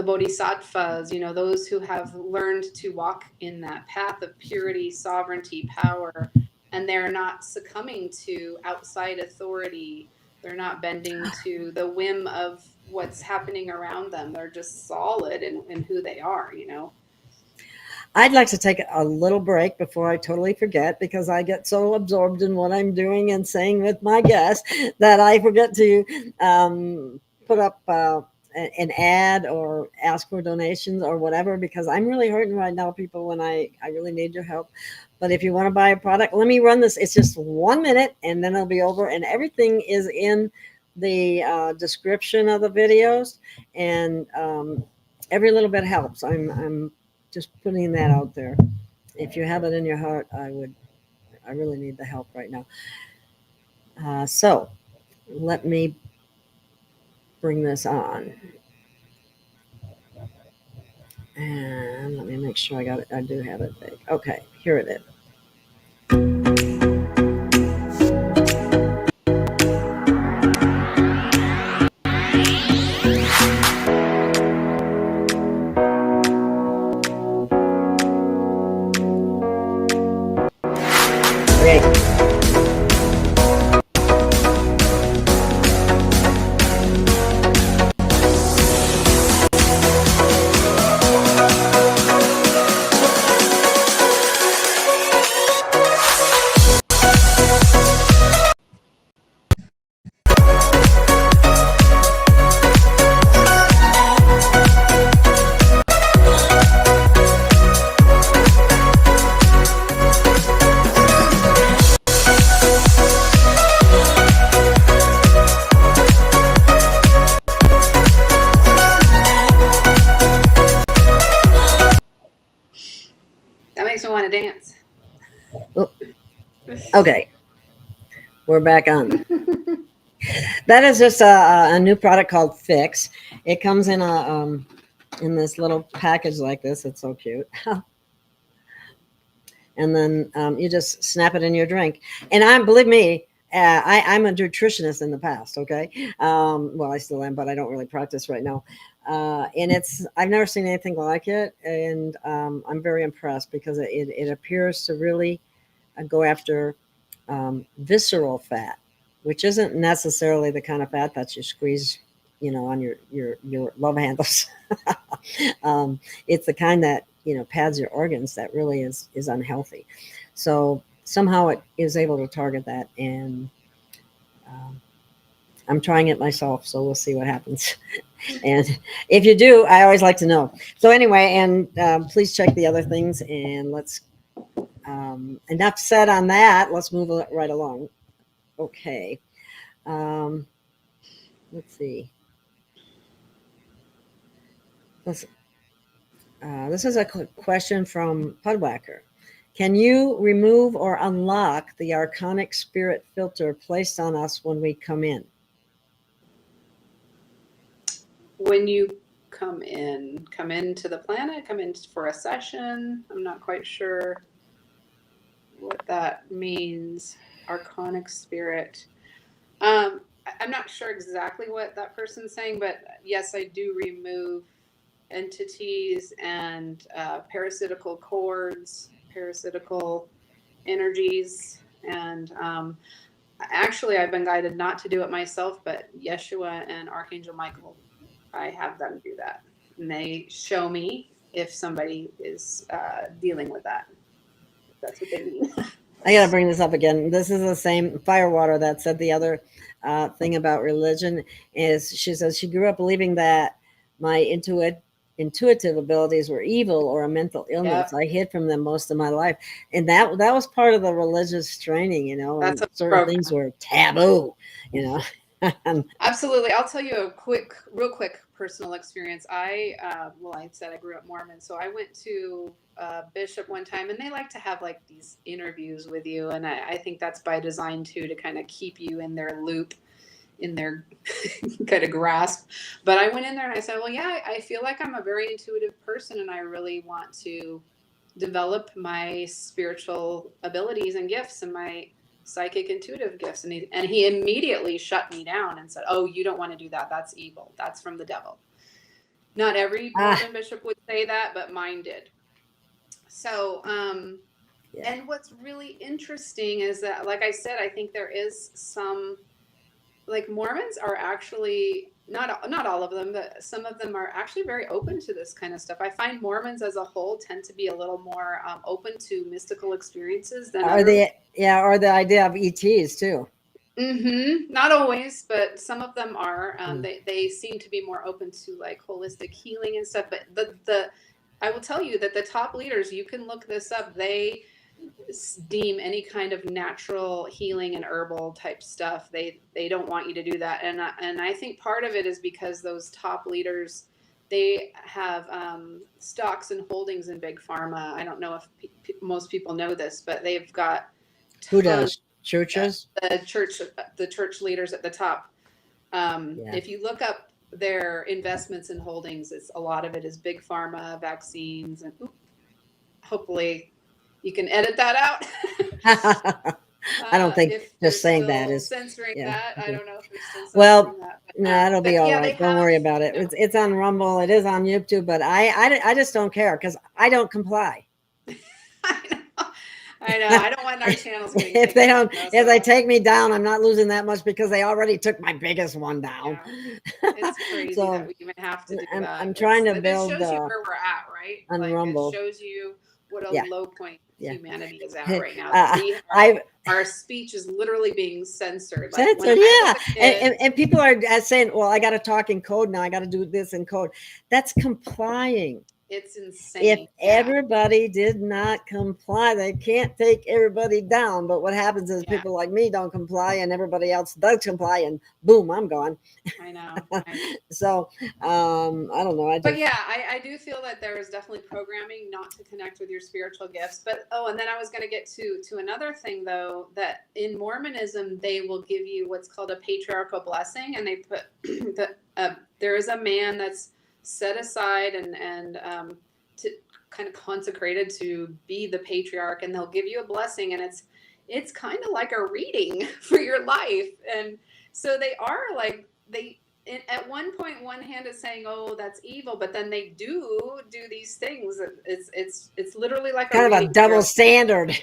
bodhisattvas, you know, those who have learned to walk in that path of purity, sovereignty, power, and they're not succumbing to outside authority. They're not bending to the whim of what's happening around them. They're just solid in who they are, you know. I'd like to take a little break before I totally forget, because I get so absorbed in what I'm doing and saying with my guests that I forget to put up an ad or ask for donations or whatever, because I'm really hurting right now, people, and I really need your help. But if you want to buy a product, let me run this. It's just 1 minute and then it'll be over, and everything is in the description of the videos, and every little bit helps. I'm just putting that out there. If you have it in your heart, I really need the help right now. So let me bring this on. And let me make sure I got it. I do have it big. Okay, here it is. Want to dance. Okay, we're back on. That is just a new product called Fix. It comes in in this little package like this. It's so cute. And then you just snap it in your drink. And believe me, I'm a nutritionist in the past. Okay, well, I still am, but I don't really practice right now. And I've never seen anything like it, and I'm very impressed, because it appears to really go after visceral fat, which isn't necessarily the kind of fat that you squeeze, you know, on your love handles. It's the kind that, you know, pads your organs, that really is unhealthy. So somehow it is able to target that, and I'm trying it myself, so we'll see what happens. And if you do, I always like to know. So anyway, and please check the other things, and let's enough said on that. Let's move right along. Okay. Let's see. This is a question from Pudwhacker. Can you remove or unlock the archonic spirit filter placed on us when we come in? When you come into the planet, come in for a session. I'm not quite sure what that means. Archonic spirit. I'm not sure exactly what that person's saying, but yes, I do remove entities and parasitical cords, parasitical energies And actually, I've been guided not to do it myself, but Yeshua and Archangel Michael, I have them do that. And they show me if somebody is dealing with that. That's what they mean. I got to bring this up again. This is the same Firewater that said the other thing about religion. Is she says she grew up believing that my intuitive abilities were evil or a mental illness. Yep. I hid from them most of my life, and that was part of the religious training. You know, That's and a certain program. things were taboo. You know. Absolutely. I'll tell you a real quick personal experience. I said I grew up Mormon, so I went to bishop one time, and they like to have like these interviews with you, and I think that's by design too, to kind of keep you in their loop, in their kind of grasp. But I went in there and I said, well, yeah, I feel like I'm a very intuitive person, and I really want to develop my spiritual abilities and gifts and my psychic intuitive gifts. And he immediately shut me down and said, oh, you don't want to do that. That's evil. That's from the devil. Not every Mormon bishop would say that, but mine did. So, and what's really interesting is that, like I said, I think there is some, like, Mormons are actually not all of them, but some of them are actually very open to this kind of stuff. I find Mormons as a whole tend to be a little more open to mystical experiences than or the idea of ETs too. Mm-hmm. Not always, but some of them are. They seem to be more open to like holistic healing and stuff. But the I will tell you that the top leaders, you can look this up, they deem any kind of natural healing and herbal type stuff, they don't want you to do that. And I think part of it is because those top leaders, they have stocks and holdings in big pharma. I don't know if most people know this, but they've got Who does? Churches? The church leaders at the top. If you look up their investments and holdings, a lot of it is big pharma, vaccines, and hopefully you can edit that out. I don't think just saying that is censoring that. I don't know if they're still censoring that. But, no, it'll be all right. Don't worry about it. It's on Rumble. It is on YouTube, but I just don't care because I don't comply. I know. I don't want our channels getting if they don't, if they take me down, I'm not losing that much because they already took my biggest one down. Yeah. It's crazy that we even have to do that. I'm trying to build. It shows you where we're at, right? On like, Rumble. It shows you what a low point humanity is at right now. Our speech is literally being censored. Censored, and people are saying, "Well, I got to talk in code now. I got to do this in code." That's complying. It's insane. If everybody did not comply, they can't take everybody down. But what happens is people like me don't comply, and everybody else does comply, and boom, I'm gone. I know. So I don't know. I do feel that there is definitely programming not to connect with your spiritual gifts. But and then I was going to get to another thing though, that in Mormonism they will give you what's called a patriarchal blessing, and they put there is a man that's set aside and to kind of consecrated to be the patriarch, and they'll give you a blessing, and it's kind of like a reading for your life. And so they are like, at one point, one hand is saying, oh, that's evil, but then they do these things. It's literally like kind of a double standard.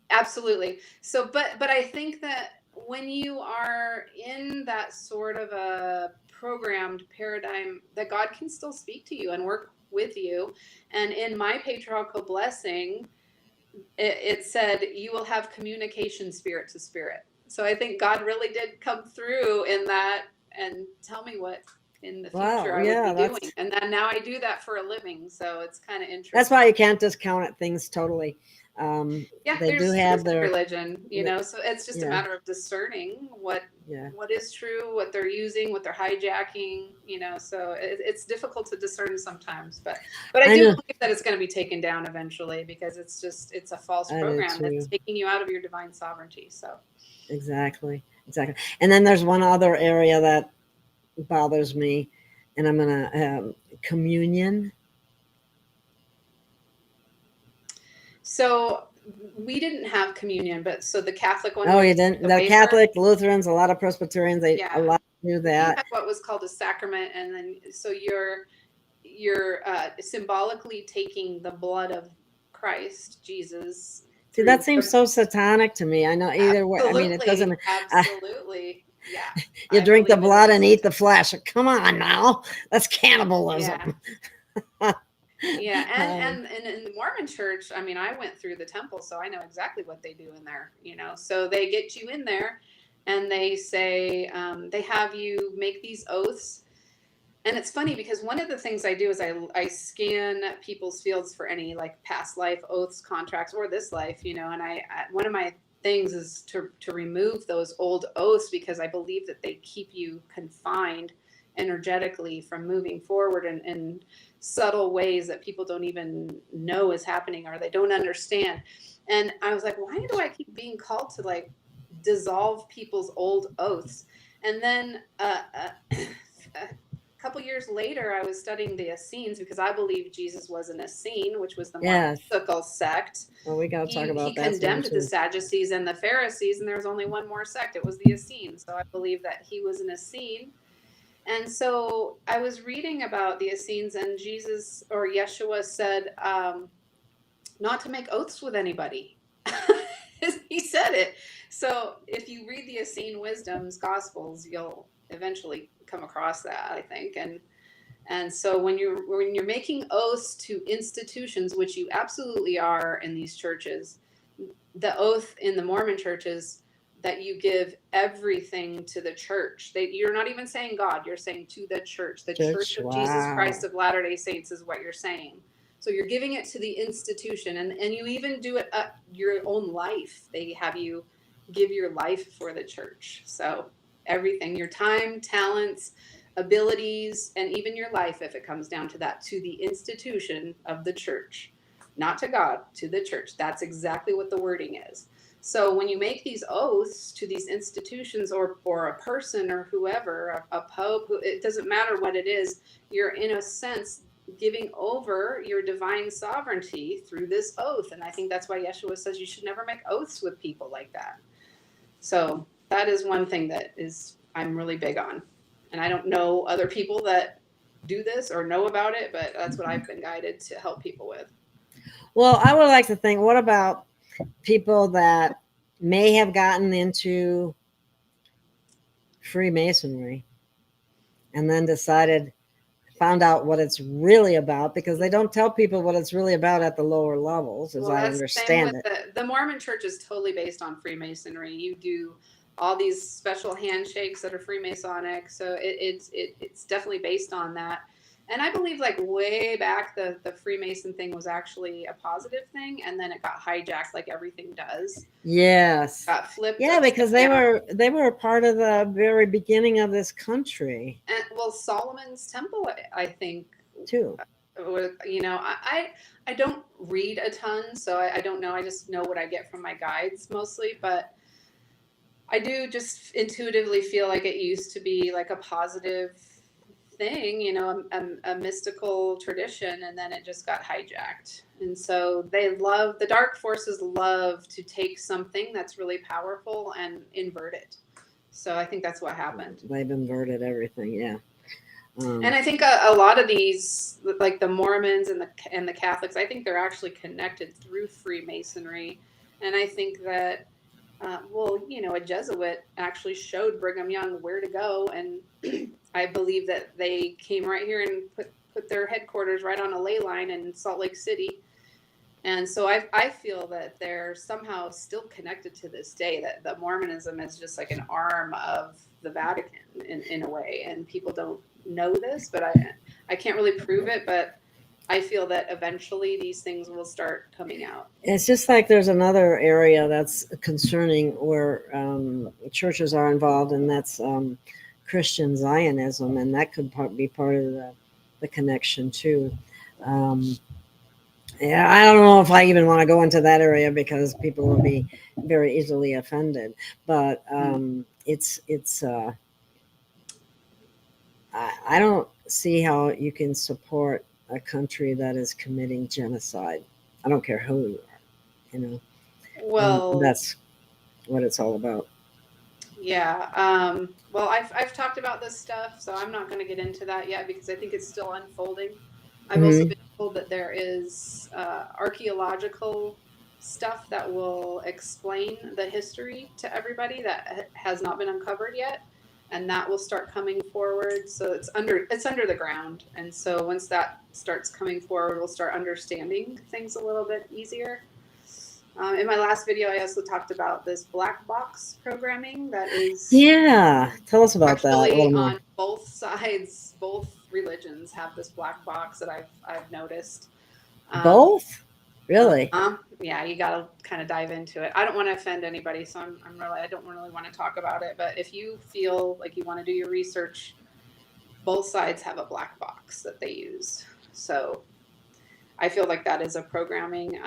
Absolutely. So but I think that when you are in that sort of a programmed paradigm, that God can still speak to you and work with you. And in my patriarchal blessing, it said you will have communication spirit to spirit. So I think God really did come through in that and tell me what in the future I would be doing. And then now I do that for a living. So it's kind of interesting. That's why you can't discount it things totally. They do have their religion, so it's just a matter of discerning what is true, what they're using, what they're hijacking, so it's difficult to discern sometimes, but I do believe that it's going to be taken down eventually, because it's a false program that's taking you out of your divine sovereignty. So exactly. And then there's one other area that bothers me, and I'm gonna communion. So we didn't have communion, but so the Catholic one. Oh, you didn't? The Catholic, Lutherans, a lot of Presbyterians, a lot knew that. We had what was called a sacrament, and then so you're symbolically taking the blood of Christ, Jesus, See, that seems so satanic to me. I know either way. I mean, it doesn't. Absolutely. Yeah. You drink the blood and eat the flesh. Come on now. That's cannibalism. Yeah. Yeah, and in the Mormon church, I mean, I went through the temple, so I know exactly what they do in there, you know. So they get you in there and they say, they have you make these oaths. And it's funny because one of the things I do is I scan people's fields for any like past life oaths, contracts, or this life, you know. And one of my things is to remove those old oaths because I believe that they keep you confined energetically from moving forward in subtle ways that people don't even know is happening or they don't understand. And I was like, why do I keep being called to like dissolve people's old oaths? And then a couple years later, I was studying the Essenes because I believe Jesus was an Essene, which was the Marcical sect. Well, we got to talk about that. He condemned the Sadducees and the Pharisees, and there was only one more sect. It was the Essenes. So I believe that he was an Essene. And so I was reading about the Essenes, and Jesus or Yeshua said not to make oaths with anybody. He said it. So if you read the Essene Wisdom's Gospels, you'll eventually come across that, I think. And so when you're making oaths to institutions, which you absolutely are in these churches, the oath in the Mormon churches that you give everything to the church. You're not even saying God, you're saying to the church. The Church of Jesus Christ of Latter-day Saints is what you're saying. So you're giving it to the institution, and you even do it your own life. They have you give your life for the church. So everything, your time, talents, abilities, and even your life, if it comes down to that, to the institution of the church. Not to God, to the church. That's exactly what the wording is. So when you make these oaths to these institutions or a person or whoever, a pope, it doesn't matter what it is, you're in a sense giving over your divine sovereignty through this oath. And I think that's why Yeshua says you should never make oaths with people like that. So that is one thing that I'm really big on. And I don't know other people that do this or know about it, but that's what I've been guided to help people with. Well, I would like to think, what about people that may have gotten into Freemasonry and then found out what it's really about, because they don't tell people what it's really about at the lower levels, as I understand it. The Mormon church is totally based on Freemasonry. You do all these special handshakes that are Freemasonic. So it's definitely based on that. And I believe like way back, the Freemason thing was actually a positive thing. And then it got hijacked like everything does. Yes. Got flipped. Yeah, because they were a part of the very beginning of this country. And well, Solomon's Temple, I think, too. You know, I don't read a ton, so I don't know. I just know what I get from my guides mostly. But I do just intuitively feel like it used to be like a positive thing, you know, a mystical tradition, and then it just got hijacked. And so the dark forces love to take something that's really powerful and invert it. So I think that's what happened. They've inverted everything, yeah. And I think a lot of these, like the Mormons and the Catholics, I think they're actually connected through Freemasonry. And I think that, you know, a Jesuit actually showed Brigham Young where to go, and I believe that they came right here and put their headquarters right on a ley line in Salt Lake City. And so I feel that they're somehow still connected to this day, that Mormonism is just like an arm of the Vatican in a way. And people don't know this, but I can't really prove it, but I feel that eventually these things will start coming out. It's just like there's another area that's concerning where churches are involved, and that's Christian Zionism, and that could be part of the connection too. Yeah, I don't know if I even want to go into that area because people will be very easily offended. But I don't see how you can support a country that is committing genocide. I don't care who you are, you know. Well, that's what it's all about. Yeah. Well, I've talked about this stuff, so I'm not going to get into that yet because I think it's still unfolding. I've also been told that there is archaeological stuff that will explain the history to everybody that has not been uncovered yet, and that will start coming forward. So it's under the ground, and so once that starts coming forward, we'll start understanding things a little bit easier. In my last video, I also talked about this black box programming that is Tell us about that a actually little more. on both sides. Both religions have this black box that I've noticed. Both? Really? Yeah, you got to kind of dive into it. I don't want to offend anybody, so I don't really want to talk about it. But if you feel like you want to do your research, both sides have a black box that they use. So I feel like that is a programming.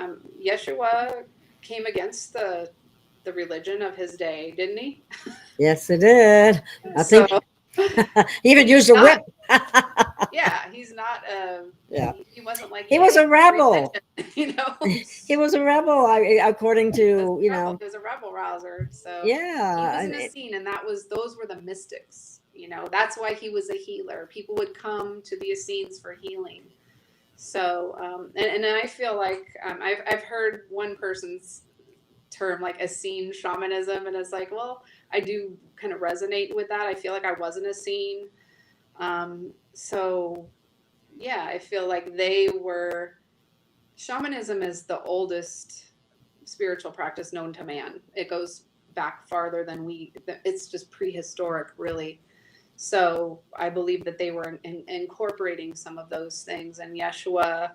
Yeshua came against the religion of his day, didn't he? Yes, it did. I think he even used a whip. Yeah, he's not. He wasn't like he was a rebel. Religion, he was a rebel, according to he was a rebel rouser. So yeah, he was in a scene, and those were the mystics. That's why he was a healer. People would come to the Essenes for healing. So and I feel like I've heard one person's term like Essene shamanism, and it's like, well, I do kind of resonate with that. I feel like I was an Essene. So yeah, I feel like shamanism is the oldest spiritual practice known to man. It goes back farther than it's just prehistoric, really. So I believe that they were incorporating some of those things, and Yeshua,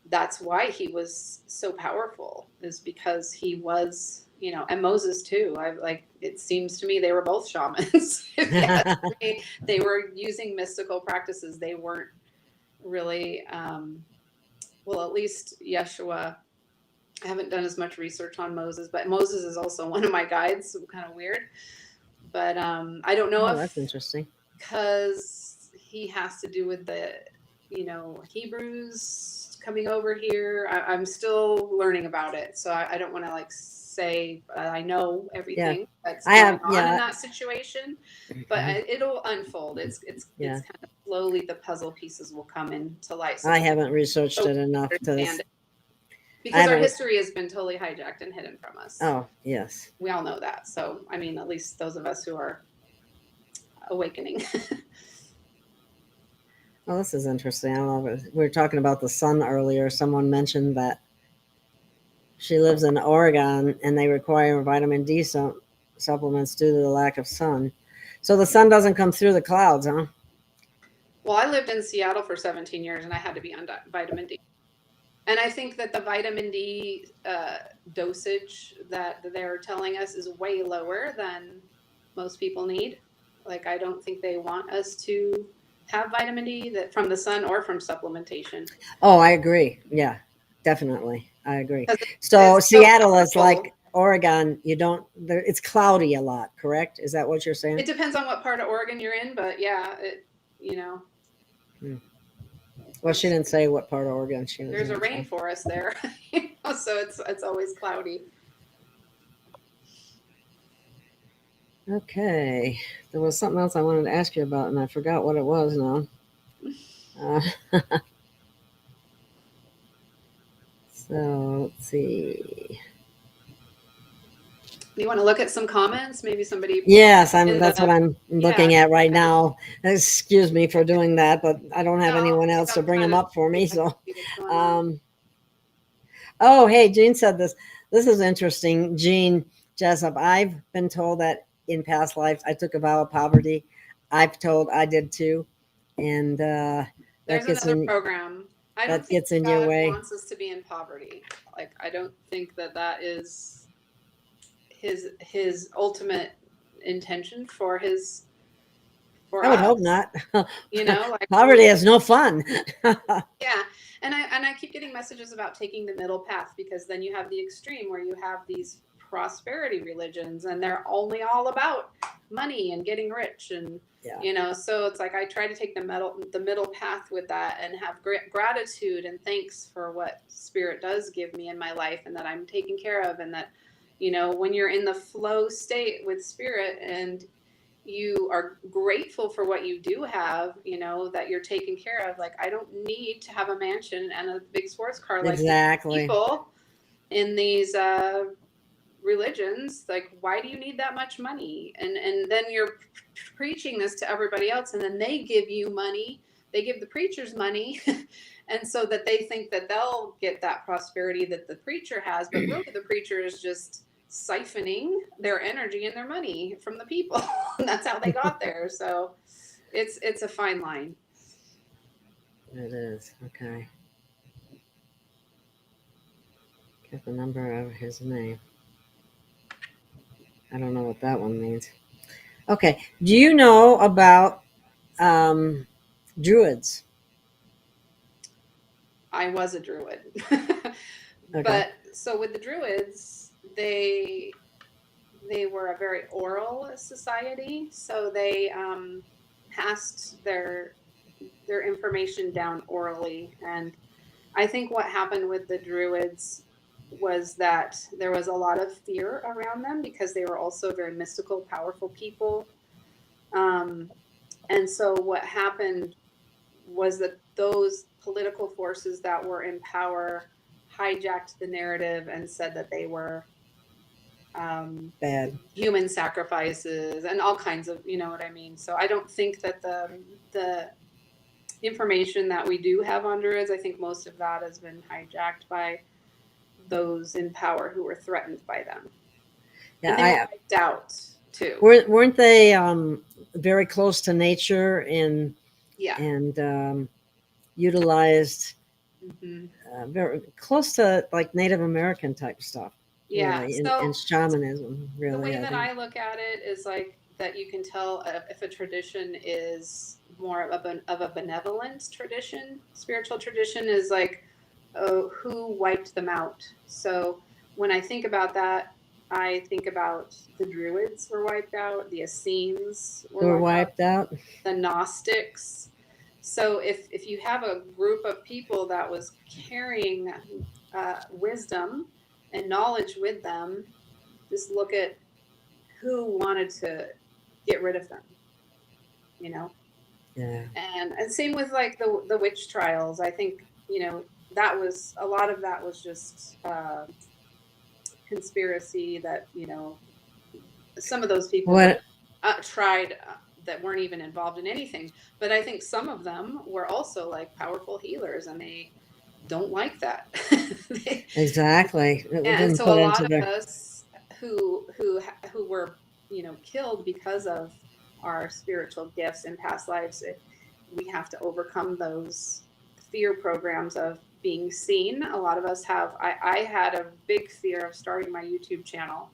that's why he was so powerful, is because he was, and Moses too. It seems to me they were both shamans. They were using mystical practices. They weren't really, well, at least Yeshua. I haven't done as much research on Moses, but Moses is also one of my guides. So kind of weird, but I don't know if that's interesting, because he has to do with the, Hebrews coming over here. I'm still learning about it, so I don't want to say I know everything that's going on in that situation, but it'll unfold. It's kind of slowly the puzzle pieces will come into light. So I haven't researched it enough to understand it. Because our history has been totally hijacked and hidden from us. Oh, yes. We all know that. So, I mean, at least those of us who are awakening. Well, this is interesting. I don't know. We were talking about the sun earlier. Someone mentioned that she lives in Oregon and they require vitamin D supplements due to the lack of sun. So the sun doesn't come through the clouds, huh? Well, I lived in Seattle for 17 years and I had to be on vitamin D. And I think that the vitamin D dosage that they're telling us is way lower than most people need. I don't think they want us to have vitamin D from the sun or from supplementation. Oh, I agree. Yeah, definitely. I agree. So Seattle is like Oregon. It's cloudy a lot, correct? Is that what you're saying? It depends on what part of Oregon you're in, but yeah, Well, she didn't say what part of Oregon she was in. There's a rainforest there, so it's always cloudy. Okay, there was something else I wanted to ask you about, and I forgot what it was now. So let's see. You want to look at some comments? Maybe somebody. Yes, that's what I'm looking at right now. Excuse me for doing that, but I don't have anyone else to bring them up for me. So, oh, hey, Jean said this. This is interesting. Jean Jessup, I've been told that in past lives I took a vow of poverty. I've told I did too, and there's another program. I don't think gets in your way. Wants us to be in poverty. I don't think that is his ultimate intention for us. I would hope not. Poverty is no fun. Yeah, and I keep getting messages about taking the middle path, because then you have the extreme where you have these prosperity religions and they're only all about money and getting rich, and so it's I try to take the middle path with that and have gratitude and thanks for what Spirit does give me in my life, and that I'm taken care of, and that when you're in the flow state with Spirit and you are grateful for what you do have, that you're taken care of. I don't need to have a mansion and a big sports car like exactly people. in these religions, like, why do you need that much money? And then you're preaching this to everybody else, and then they give you money. They give the preachers money, and so that they think that they'll get that prosperity that the preacher has, but really the preacher is just siphoning their energy and their money from the people. And that's how they got there. So it's a fine line. It is. Okay. Get the number of his name. I don't know what that one means. Okay. Do you know about druids? I was a druid. Okay. But so with the druids, they were a very oral society, so they passed their information down orally. And I think what happened with the druids was that there was a lot of fear around them because they were also very mystical, powerful people. And so what happened was that those political forces that were in power hijacked the narrative and said that they were Bad. human sacrifices and all kinds of, you know what I mean? So I don't think that the information that we do have on druids, I think most of that has been hijacked by those in power who were threatened by them. Yeah, and they were wiped out too. Weren't they very close to nature and utilized very close to like Native American type stuff? Yeah. Really, So and shamanism. Really, the way that I look at it is like that you can tell if a tradition is more of a benevolent tradition. Spiritual tradition is like, oh, who wiped them out. So when I think about that, I think about the Druids were wiped out, the Essenes were wiped out, the Gnostics. So if you have a group of people that was carrying wisdom and knowledge with them, just look at who wanted to get rid of them, you know? Yeah. And same with like the witch trials. I think, you know, that was a lot of that was just conspiracy that, you know, some of those people tried that weren't even involved in anything. But I think some of them were also like powerful healers, and they don't like that. Exactly. And so a lot of us who were, you know, killed because of our spiritual gifts in past lives, we have to overcome those fear programs of being seen. A lot of us have. I had a big fear of starting my YouTube channel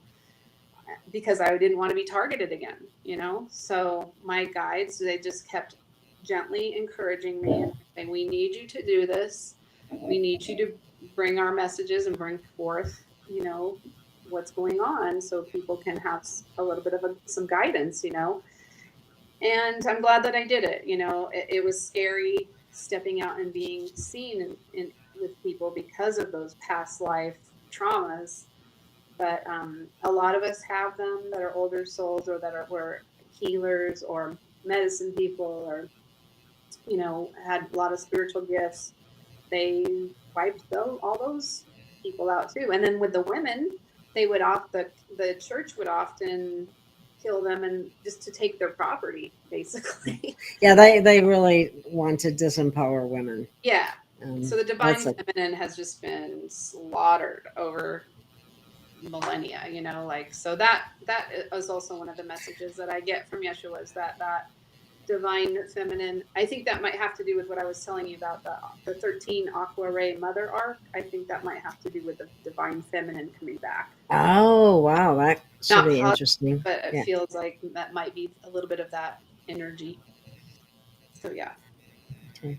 because I didn't want to be targeted again, you know? So my guides, they just kept gently encouraging me and saying, we need you to do this. We need you to bring our messages and bring forth, you know, what's going on so people can have a little bit of some guidance, you know? And I'm glad that I did it. You know, it was scary stepping out and being seen with people because of those past life traumas. But a lot of us have them that are older souls or that were healers or medicine people or, you know, had a lot of spiritual gifts. They wiped all those people out too. And then with the women, they would the church would often kill them and just to take their property, basically. Yeah, they really want to disempower women. Yeah. So the divine feminine has just been slaughtered over millennia, you know, like, so that is also one of the messages that I get from Yeshua is that divine feminine. I think that might have to do with what I was telling you about the 13 Aqua Ray Mother arc. I think that might have to do with the divine feminine coming back. Oh wow, that should be interesting. But it feels like that might be a little bit of that energy. So yeah. Okay.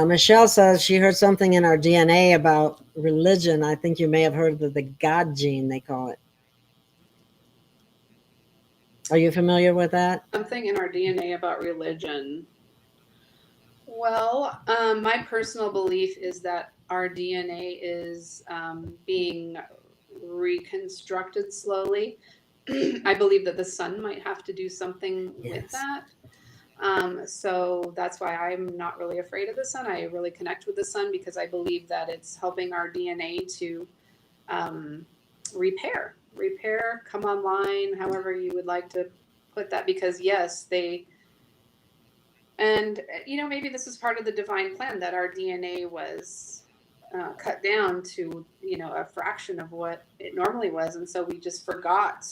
Michelle says she heard something in our DNA about religion. I think you may have heard of the God gene, they call it. Are you familiar with that? Something in our DNA about religion. Well, my personal belief is that our DNA is being reconstructed slowly. I believe that the sun might have to do something with that. So that's why I'm not really afraid of the sun. I really connect with the sun because I believe that it's helping our DNA to repair, come online, however you would like to put that, because yes, maybe this is part of the divine plan, that our DNA was cut down to, a fraction of what it normally was. And so we just forgot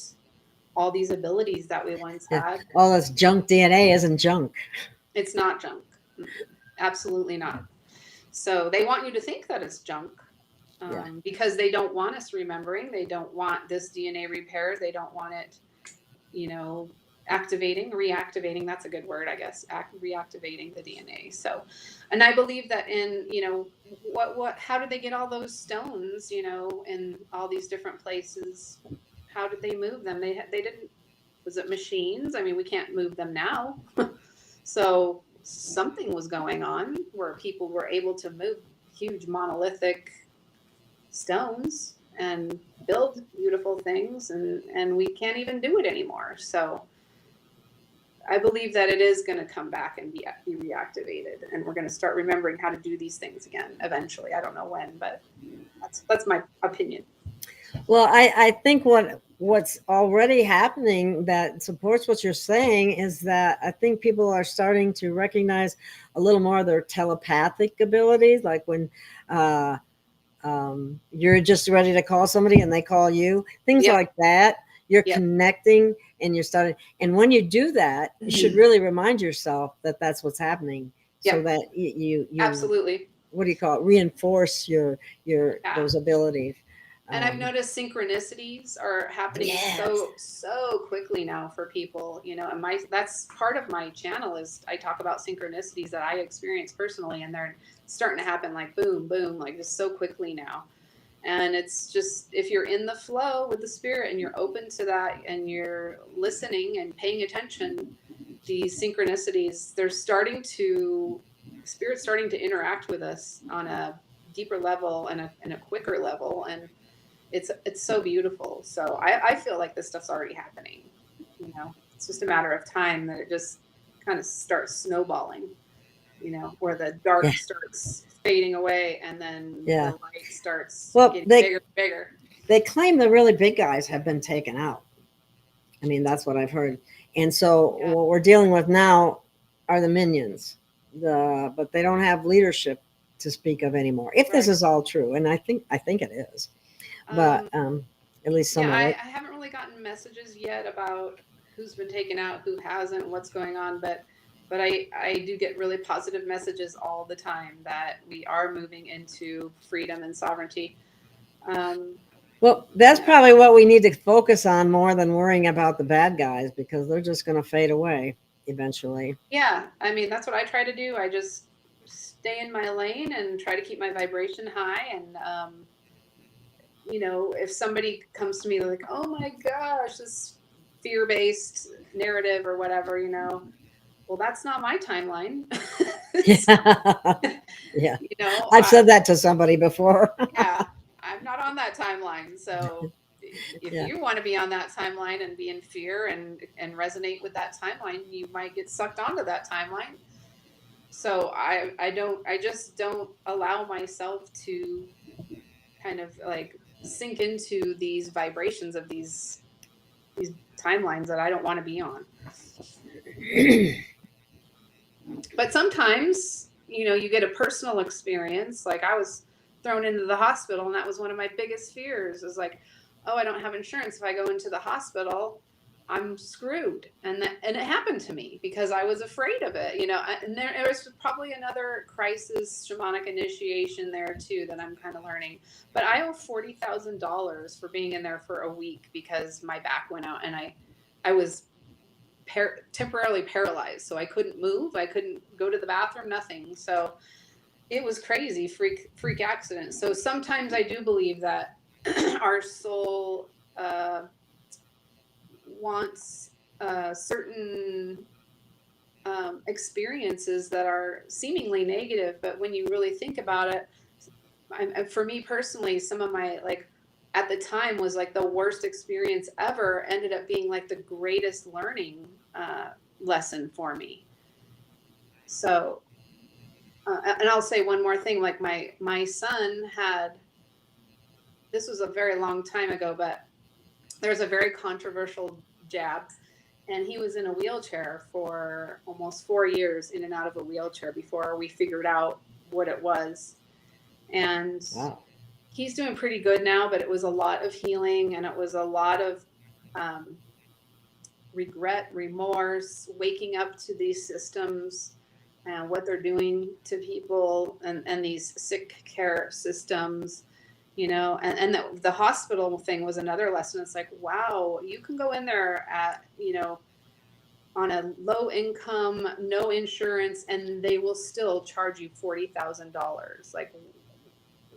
all these abilities that we once had. All this junk DNA isn't junk. It's not junk. Absolutely not. So they want you to think that it's junk, because they don't want us remembering. They don't want this DNA repair. They don't want it, reactivating. That's a good word, I guess. Reactivating the DNA. So, and I believe that in, how did they get all those stones, in all these different places? How did they move them? They didn't, was it machines? I mean, we can't move them now. So something was going on where people were able to move huge monolithic stones and build beautiful things, and we can't even do it anymore. So I believe that it is going to come back and be reactivated, and we're going to start remembering how to do these things again eventually. I don't know when, but that's my opinion. Well, I think what's already happening that supports what you're saying is that I think people are starting to recognize a little more of their telepathic abilities, like when you're just ready to call somebody and they call you, things like that. You're connecting and you're starting. And when you do that, you should really remind yourself that that's what's happening, so that you absolutely, what do you call it? Reinforce your those abilities. And I've noticed synchronicities are happening so quickly now for people, and that's part of my channel is I talk about synchronicities that I experience personally, and they're starting to happen like boom, boom, like just so quickly now. And it's just, if you're in the flow with the spirit and you're open to that and you're listening and paying attention, these synchronicities, spirit's starting to interact with us on a deeper level and a quicker level. And it's so beautiful. So I feel like this stuff's already happening. It's just a matter of time that it just kind of starts snowballing, where the dark starts fading away and then the light starts getting bigger and bigger. They claim the really big guys have been taken out. I mean, that's what I've heard. And so what we're dealing with now are the minions, but they don't have leadership to speak of anymore. If this is all true, and I think it is. But at least some of it. I haven't really gotten messages yet about who's been taken out, who hasn't, what's going on. But I do get really positive messages all the time that we are moving into freedom and sovereignty. Well, that's probably what we need to focus on more than worrying about the bad guys, because they're just going to fade away eventually. Yeah, I mean, that's what I try to do. I just stay in my lane and try to keep my vibration high. And if somebody comes to me like, oh my gosh, this fear-based narrative or whatever, well, that's not my timeline. Yeah. I've said that to somebody before. Yeah, I'm not on that timeline. So if you want to be on that timeline and be in fear and resonate with that timeline, you might get sucked onto that timeline. So I just don't allow myself to kind of like sink into these vibrations of these timelines that I don't want to be on. But sometimes, you get a personal experience. Like I was thrown into the hospital, and that was one of my biggest fears, is like, oh, I don't have insurance. If I go into the hospital, I'm screwed. And it happened to me because I was afraid of it, and there was probably another crisis shamanic initiation there too that I'm kind of learning. But I owe $40,000 for being in there for a week because my back went out and I was temporarily paralyzed. So I couldn't move. I couldn't go to the bathroom, nothing. So it was crazy, freak accident. So sometimes I do believe that our soul wants certain experiences that are seemingly negative, but when you really think about it, for me personally, some of my at the time was like the worst experience ever ended up being like the greatest learning lesson for me. So and I'll say one more thing, like my son had this was a very long time ago, but there was a very controversial jab, and he was in a wheelchair for almost 4 years, in and out of a wheelchair, before we figured out what it was. And Wow. he's doing pretty good now, but it was a lot of healing, and it was a lot of regret, remorse, waking up to these systems and what they're doing to people, and these sick care systems, you know. And the hospital thing was another lesson. It's like, wow, you can go in there at, you know, on a low income, no insurance, and they will still charge you $40,000. Like,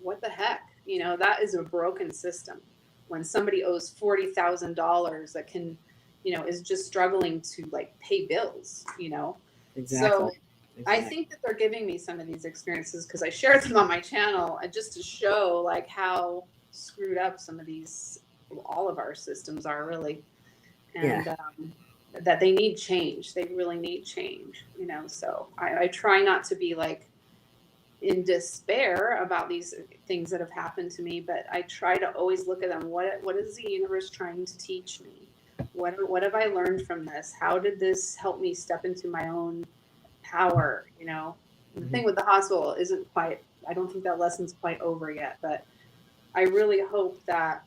what the heck? You know, that is a broken system. When somebody owes $40,000 that can, you know, is just struggling to like pay bills, you know. Exactly. So I think that they're giving me some of these experiences because I shared them on my channel, and just to show like how screwed up some of these, all of our systems are really, and that they need change. They really need change, you know. So I try not to be like in despair about these things that have happened to me, but I try to always look at them. What is the universe trying to teach me? What have I learned from this? How did this help me step into my own power? You know, the thing with the hospital isn't quite, I don't think that lesson's quite over yet, but I really hope that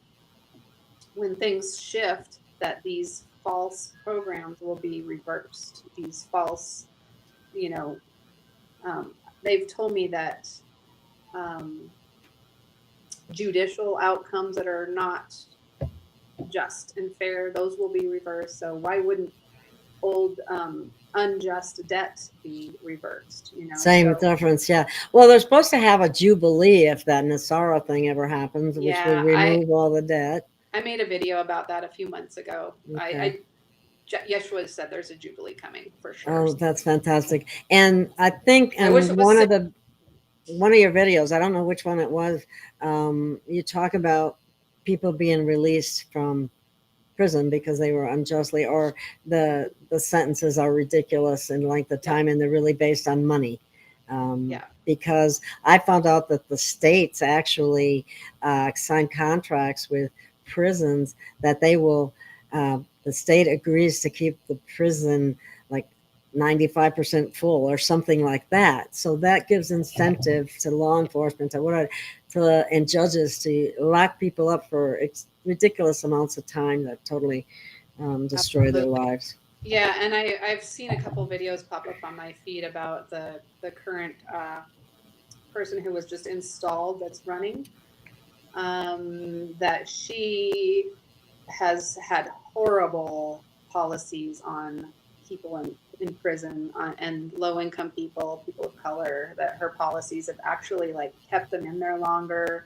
when things shift, that these false programs will be reversed. These false, you know, they've told me that judicial outcomes that are not just and fair, those will be reversed. So why wouldn't old unjust debt be reversed? You know, same difference. Yeah. Well, they're supposed to have a jubilee if that Nasara thing ever happens, which would remove all the debt. I made a video about that a few months ago. Okay. Yeshua said there's a jubilee coming for sure. Oh, that's fantastic. And I think one of your videos, I don't know which one it was, you talk about people being released from prison because they were unjustly, or the sentences are ridiculous in length of time, and they're really based on money. Because I found out that the states actually sign contracts with prisons that they will, the state agrees to keep the prison like 95% full or something like that. So that gives incentive to law enforcement and judges to lock people up for ridiculous amounts of time that totally destroy their lives. Yeah, and I've seen a couple videos pop up on my feed about the current person who was just installed that's running, that she has had horrible policies on people in prison, and low income people of color, that her policies have actually like kept them in there longer.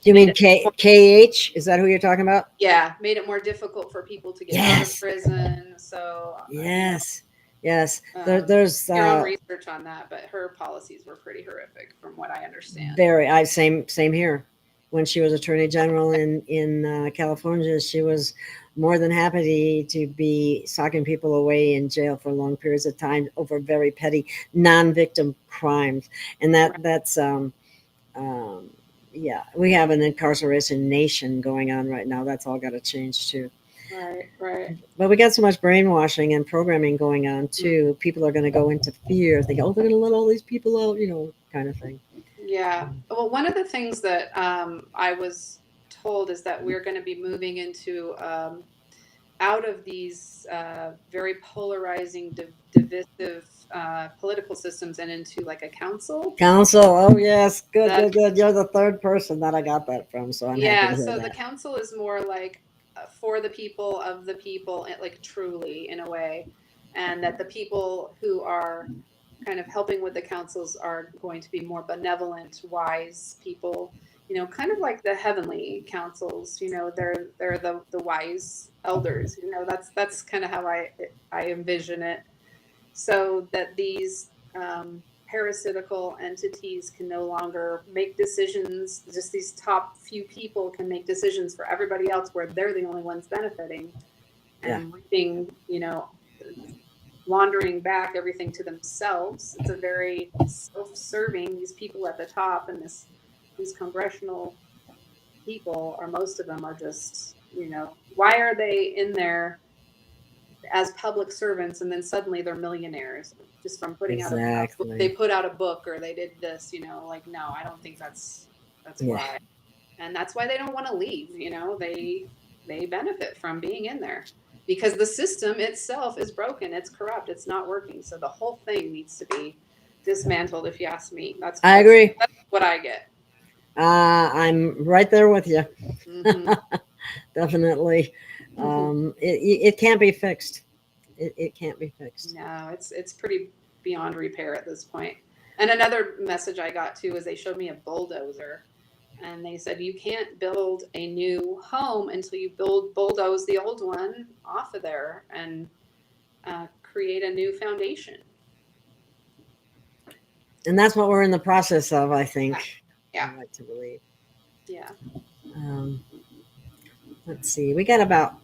You mean KH? Is that who you're talking about? Yeah, made it more difficult for people to get out of prison. So yes. There's your own research on that, but her policies were pretty horrific, from what I understand. Very. Same here. When she was Attorney General in California, she was more than happy to be socking people away in jail for long periods of time over very petty non-victim crimes, and that's we have an incarceration nation going on right now. That's all got to change too. Right. But we got so much brainwashing and programming going on too. People are going to go into fear, think, oh, they're going to let all these people out, you know, kind of thing. Yeah. Well, one of the things that I was told is that we're going to be moving into out of these very polarizing, divisive political systems and into like a council. Oh yes, good. You're the third person that I got that from, so I'm happy to hear that. The council is more like for the people, of the people, like truly in a way, and that the people who are kind of helping with the councils are going to be more benevolent, wise people, you know, kind of like the heavenly councils, you know, they're the wise elders, you know, that's kind of how I envision it. So that these parasitical entities can no longer make decisions. Just these top few people can make decisions for everybody else, where they're the only ones benefiting, and being, you know, laundering back everything to themselves. It's a very self-serving, these people at the top and these congressional people, or most of them, are just, why are they in there as public servants and then suddenly they're millionaires just from putting out they put out a book or they did this, like, no, I don't think that's why. And that's why they don't want to leave. They benefit from being in there because the system itself is broken. It's corrupt. It's not working. So the whole thing needs to be dismantled, if you ask me. I agree. That's what I get. I'm right there with you. Mm-hmm. Definitely. It can't be fixed. It can't be fixed. No, it's pretty beyond repair at this point. And another message I got too is they showed me a bulldozer. And they said, you can't build a new home until you bulldoze the old one off of there and create a new foundation. And that's what we're in the process of, I think. Yeah. I like to believe. Yeah. Let's see. We got about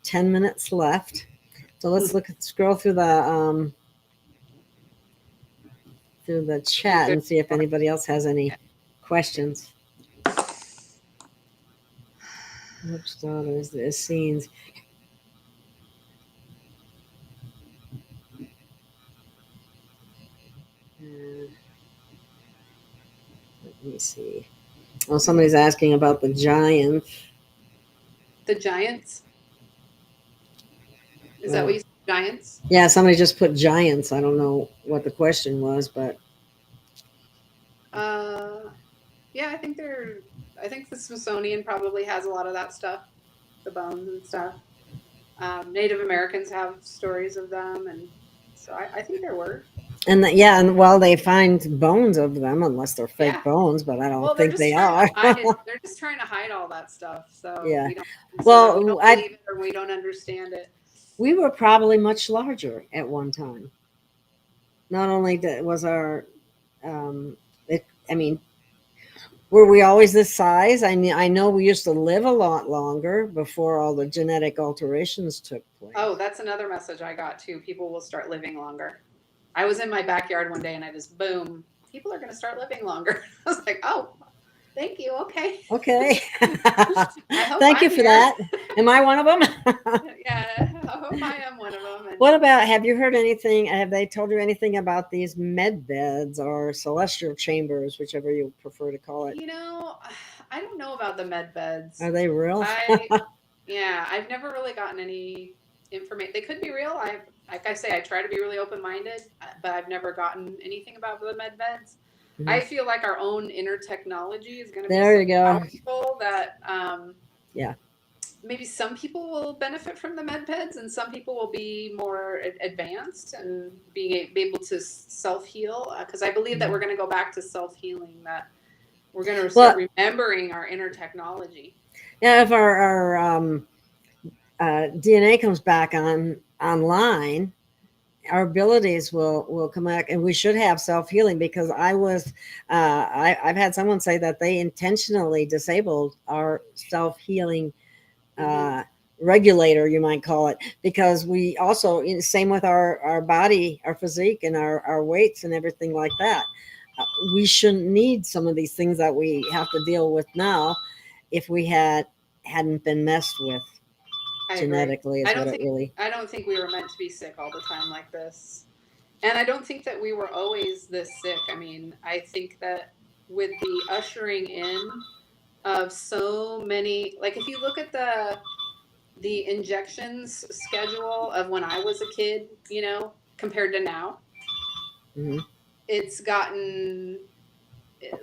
10 minutes left. So let's scroll through the chat and see if anybody else has any questions. Oops, there's the scenes. Let me see. Oh, somebody's asking about the giants. The giants? Is that what you said, giants? Yeah, somebody just put giants. I don't know what the question was, but yeah, I think the Smithsonian probably has a lot of that stuff, the bones and stuff. Native Americans have stories of them, and so I think there were. And they find bones of them, unless they're fake bones, but I don't think they are. They're just trying to hide all that stuff. So yeah, we don't believe it or we don't understand it. We were probably much larger at one time. Not only was our, were we always this size? I know we used to live a lot longer before all the genetic alterations took place. Oh, that's another message I got too. People will start living longer. I was in my backyard one day and I just, boom, people are going to start living longer. I was like, oh, thank you. Okay. Okay. Thank you for that. Am I one of them? Yeah, I hope I am one of them. What about, have you heard anything? Have they told you anything about these med beds or celestial chambers, whichever you prefer to call it? I don't know about the med beds. Are they real? I've never really gotten any information. They could be real. Like I say, I try to be really open-minded, but I've never gotten anything about the med beds. Mm-hmm. I feel like our own inner technology is going to be so powerful that maybe some people will benefit from the med beds and some people will be more advanced and be able to self-heal. Because I believe that we're going to go back to self-healing, that we're going to start remembering our inner technology. Yeah, if our DNA comes back online, our abilities will come back, and we should have self-healing, because I've had someone say that they intentionally disabled our self-healing regulator, you might call it, because we also, same with our body, our physique, and our weights and everything like that. We shouldn't need some of these things that we have to deal with now if we hadn't been messed with. Genetically is what it really. I don't think we were meant to be sick all the time like this. And I don't think that we were always this sick. I mean, I think that with the ushering in of so many, like if you look at the injections schedule of when I was a kid, compared to now, it's gotten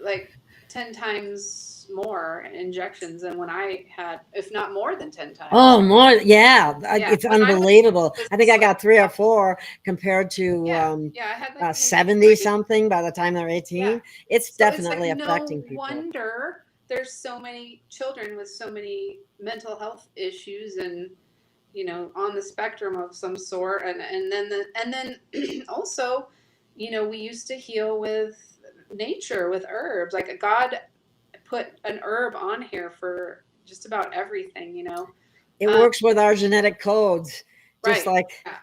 like 10 times more injections than when I had, if not more than 10 times. Oh, more. Yeah. It's unbelievable. I think I got 3 or 4 compared to I had like 70 something by the time they're 18. Yeah. It's definitely affecting people. No wonder there's so many children with so many mental health issues and, on the spectrum of some sort. And then also, we used to heal with nature, with herbs. Like God put an herb on here for just about everything, It works with our genetic codes, just like. Yeah.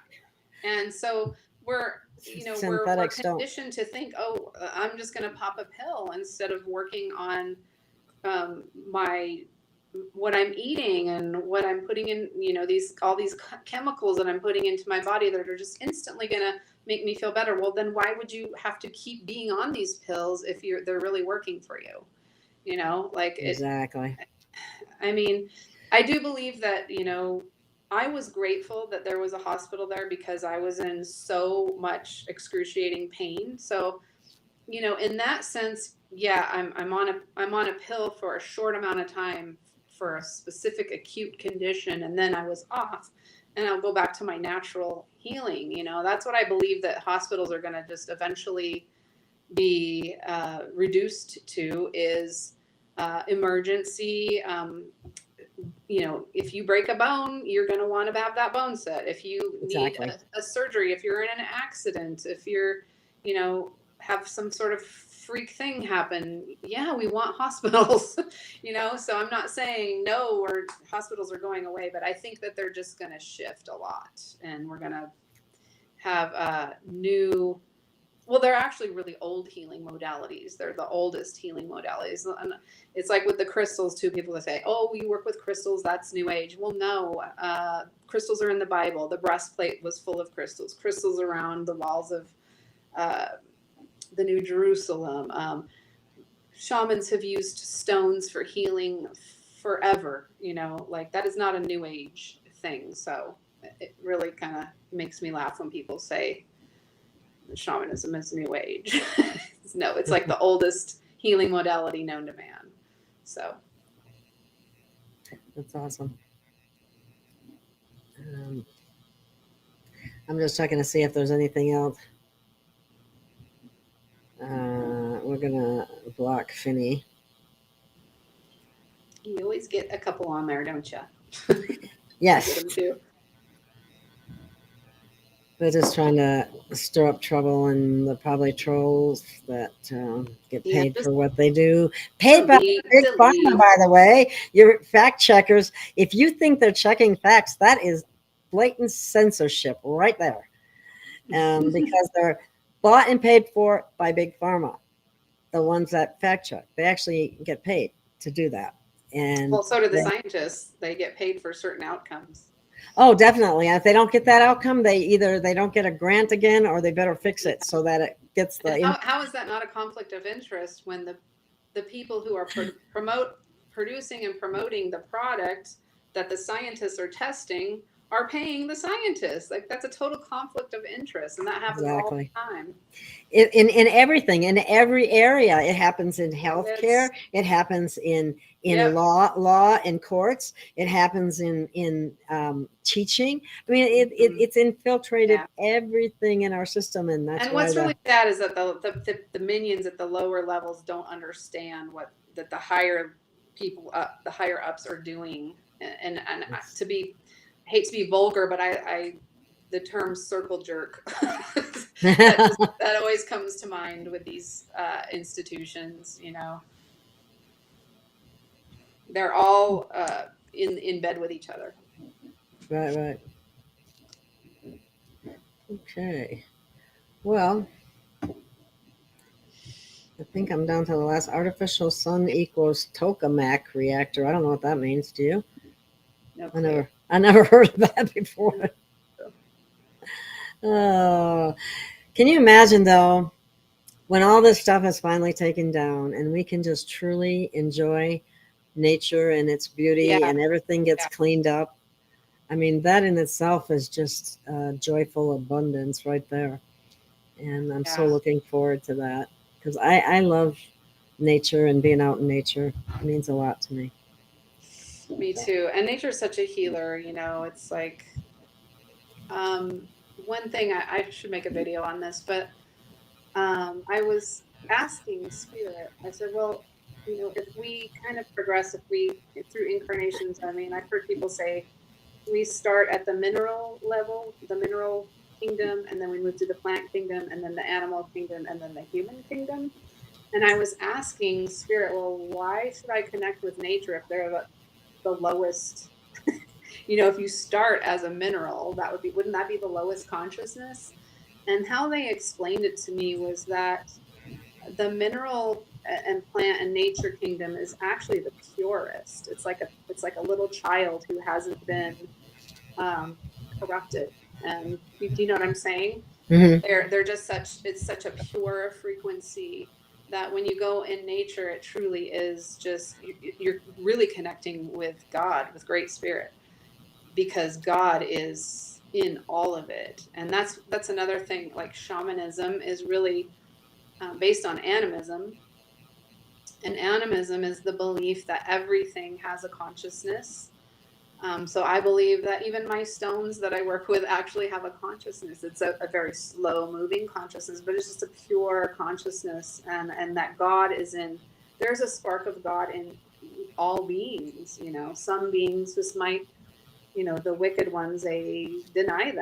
And so we're conditioned to think, I'm just going to pop a pill instead of working on my what I'm eating and what I'm putting in, all these chemicals that I'm putting into my body that are just instantly going to make me feel better. Well, then why would you have to keep being on these pills if they're really working for you? Exactly. I mean, I do believe that, I was grateful that there was a hospital there because I was in so much excruciating pain. So, in that sense, yeah, I'm on a pill for a short amount of time for a specific acute condition, and then I was off, and I'll go back to my natural healing. That's what I believe that hospitals are going to just eventually be reduced to is emergency. If you break a bone, you're going to want to have that bone set. If you Exactly. need a surgery, if you're in an accident, if you're, have some sort of freak thing happen, yeah, we want hospitals, so I'm not saying no, or hospitals are going away, but I think that they're just going to shift a lot, and we're going to have new. Well, they're actually really old healing modalities. They're the oldest healing modalities. And it's like with the crystals too. People that say, "Oh, you work with crystals, that's New Age." Well, no. Crystals are in the Bible. The breastplate was full of crystals. Crystals around the walls of the New Jerusalem. Shamans have used stones for healing forever. That is not a New Age thing. So it really kind of makes me laugh when people say shamanism is New Age. No, it's like the oldest healing modality known to man. So That's awesome. I'm just checking to see if there's anything else. We're gonna block Finny. you always get a couple on there, don't you? Yes. Get them too. They're just trying to stir up trouble, and they're probably trolls that get paid for what they do. Paid by Big Pharma, by the way. Your fact checkers, if you think they're checking facts, that is blatant censorship right there. Because they're bought and paid for by Big Pharma, the ones that fact check. They actually get paid to do that. And well, so do the scientists. They get paid for certain outcomes. Oh, definitely. If they don't get that outcome, they don't get a grant again, or they better fix it so that it gets the. How is that not a conflict of interest when the people who are producing and promoting the product that the scientists are testing are paying the scientists? Like, that's a total conflict of interest, and that happens all the time. In everything, in every area. It happens in healthcare. It happens in law and courts. It happens in teaching. I mean, it's infiltrated everything in our system, and that's. And what's really sad is that the minions at the lower levels don't understand that the higher people the higher ups are doing, and hate to be vulgar, but the term circle jerk that always comes to mind with these institutions. They're all in bed with each other. Right. Okay. Well, I think I'm down to the last. Artificial sun equals tokamak reactor. I don't know what that means. Do you? No, I never heard of that before. Can you imagine, though, when all this stuff is finally taken down and we can just truly enjoy nature and its beauty and everything gets cleaned up? I mean, that in itself is just joyful abundance right there. And I'm so looking forward to that, because I love nature, and being out in nature means a lot to me. Me too. And nature is such a healer. It's like one thing, I should make a video on this, but I was asking Spirit, I said, well, if we kind of progress, through incarnations, I mean, I've heard people say we start at the mineral level, the mineral kingdom, and then we move to the plant kingdom, and then the animal kingdom, and then the human kingdom. And I was asking Spirit, well, why should I connect with nature if they're the lowest? If you start as a mineral, wouldn't that be the lowest consciousness? And how they explained it to me was that the mineral and plant and nature kingdom is actually the purest. It's like a little child who hasn't been corrupted. And do you know what I'm saying? Mm-hmm. They're just it's such a pure frequency that when you go in nature, it truly is just, you're really connecting with God, with Great Spirit, because God is in all of it. And that's another thing. Like shamanism is really based on animism. And animism is the belief that everything has a consciousness. So I believe that even my stones that I work with actually have a consciousness. It's a very slow moving consciousness, but it's just a pure consciousness. And that God is there's a spark of God in all beings. Some beings just might, the wicked ones, they deny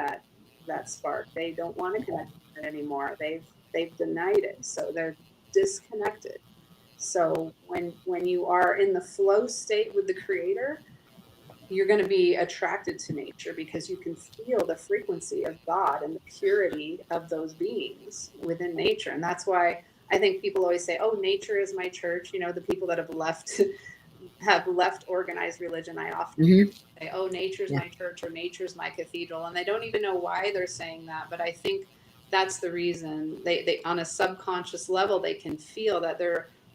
that spark. They don't want to connect with it anymore. They've denied it. So they're disconnected. So when you are in the flow state with the Creator, you're going to be attracted to nature because you can feel the frequency of God and the purity of those beings within nature. And that's why I think people always say, oh, nature is my church. The people that have left organized religion, I often say, oh, nature's my church or nature's my cathedral. And they don't even know why they're saying that. But I think that's the reason. They on a subconscious level, they can feel that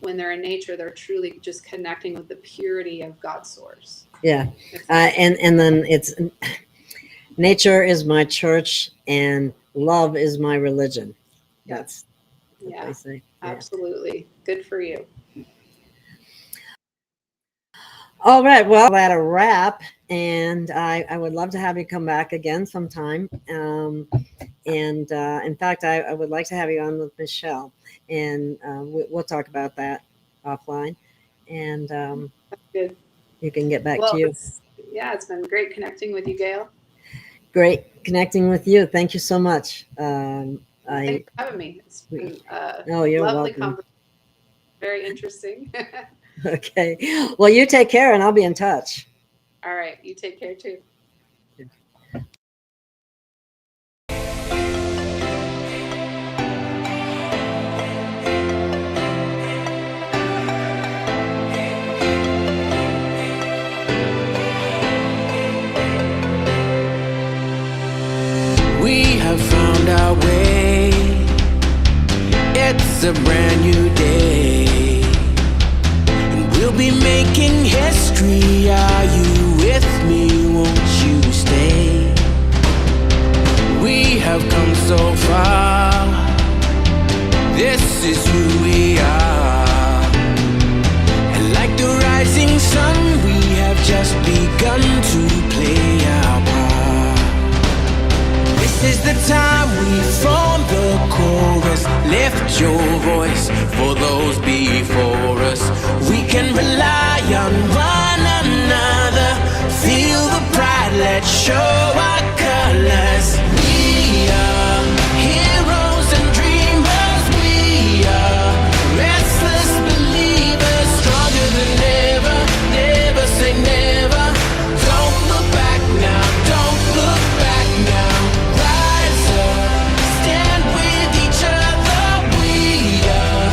when they're in nature, they're truly just connecting with the purity of God's source. Yeah. And then it's nature is my church and love is my religion. That's what they say. Absolutely. Good for you. All right. Well, that's a wrap. And I would love to have you come back again sometime. And in fact, I would like to have you on with Michelle. And we'll talk about that offline. And that's good. You can get back to you. It's been great connecting with you, Gail. Great connecting with you. Thanks so much. Thanks for having me. It's been you're lovely welcome. Very interesting. Okay. Well, you take care and I'll be in touch. All right. You take care too. We have found our way. It's a brand new day, and we'll be making history. Are you with me? Won't you stay? We have come so far. This is who we are. And like the rising sun, we have just begun to play our part. This is the time we form the chorus. Lift your voice for those before us. We can rely on one another. Feel the pride, let's show our colors. We are heroes and dreamers. We are restless believers. Stronger than ever. Never say never. Don't look back now. Don't look back now. Rise up. Stand with each other. We are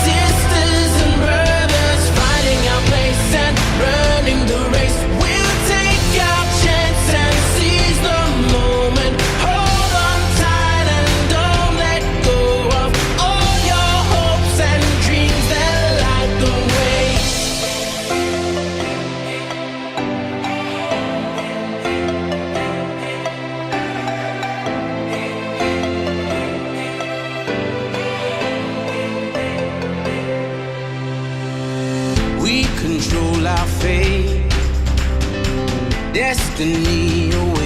sisters and brothers. Finding our place and running the race. We'll take our chance and seize the moment. Hold on tight and don't let go of all your hopes and dreams that light the way. We control our fate, destiny awaits.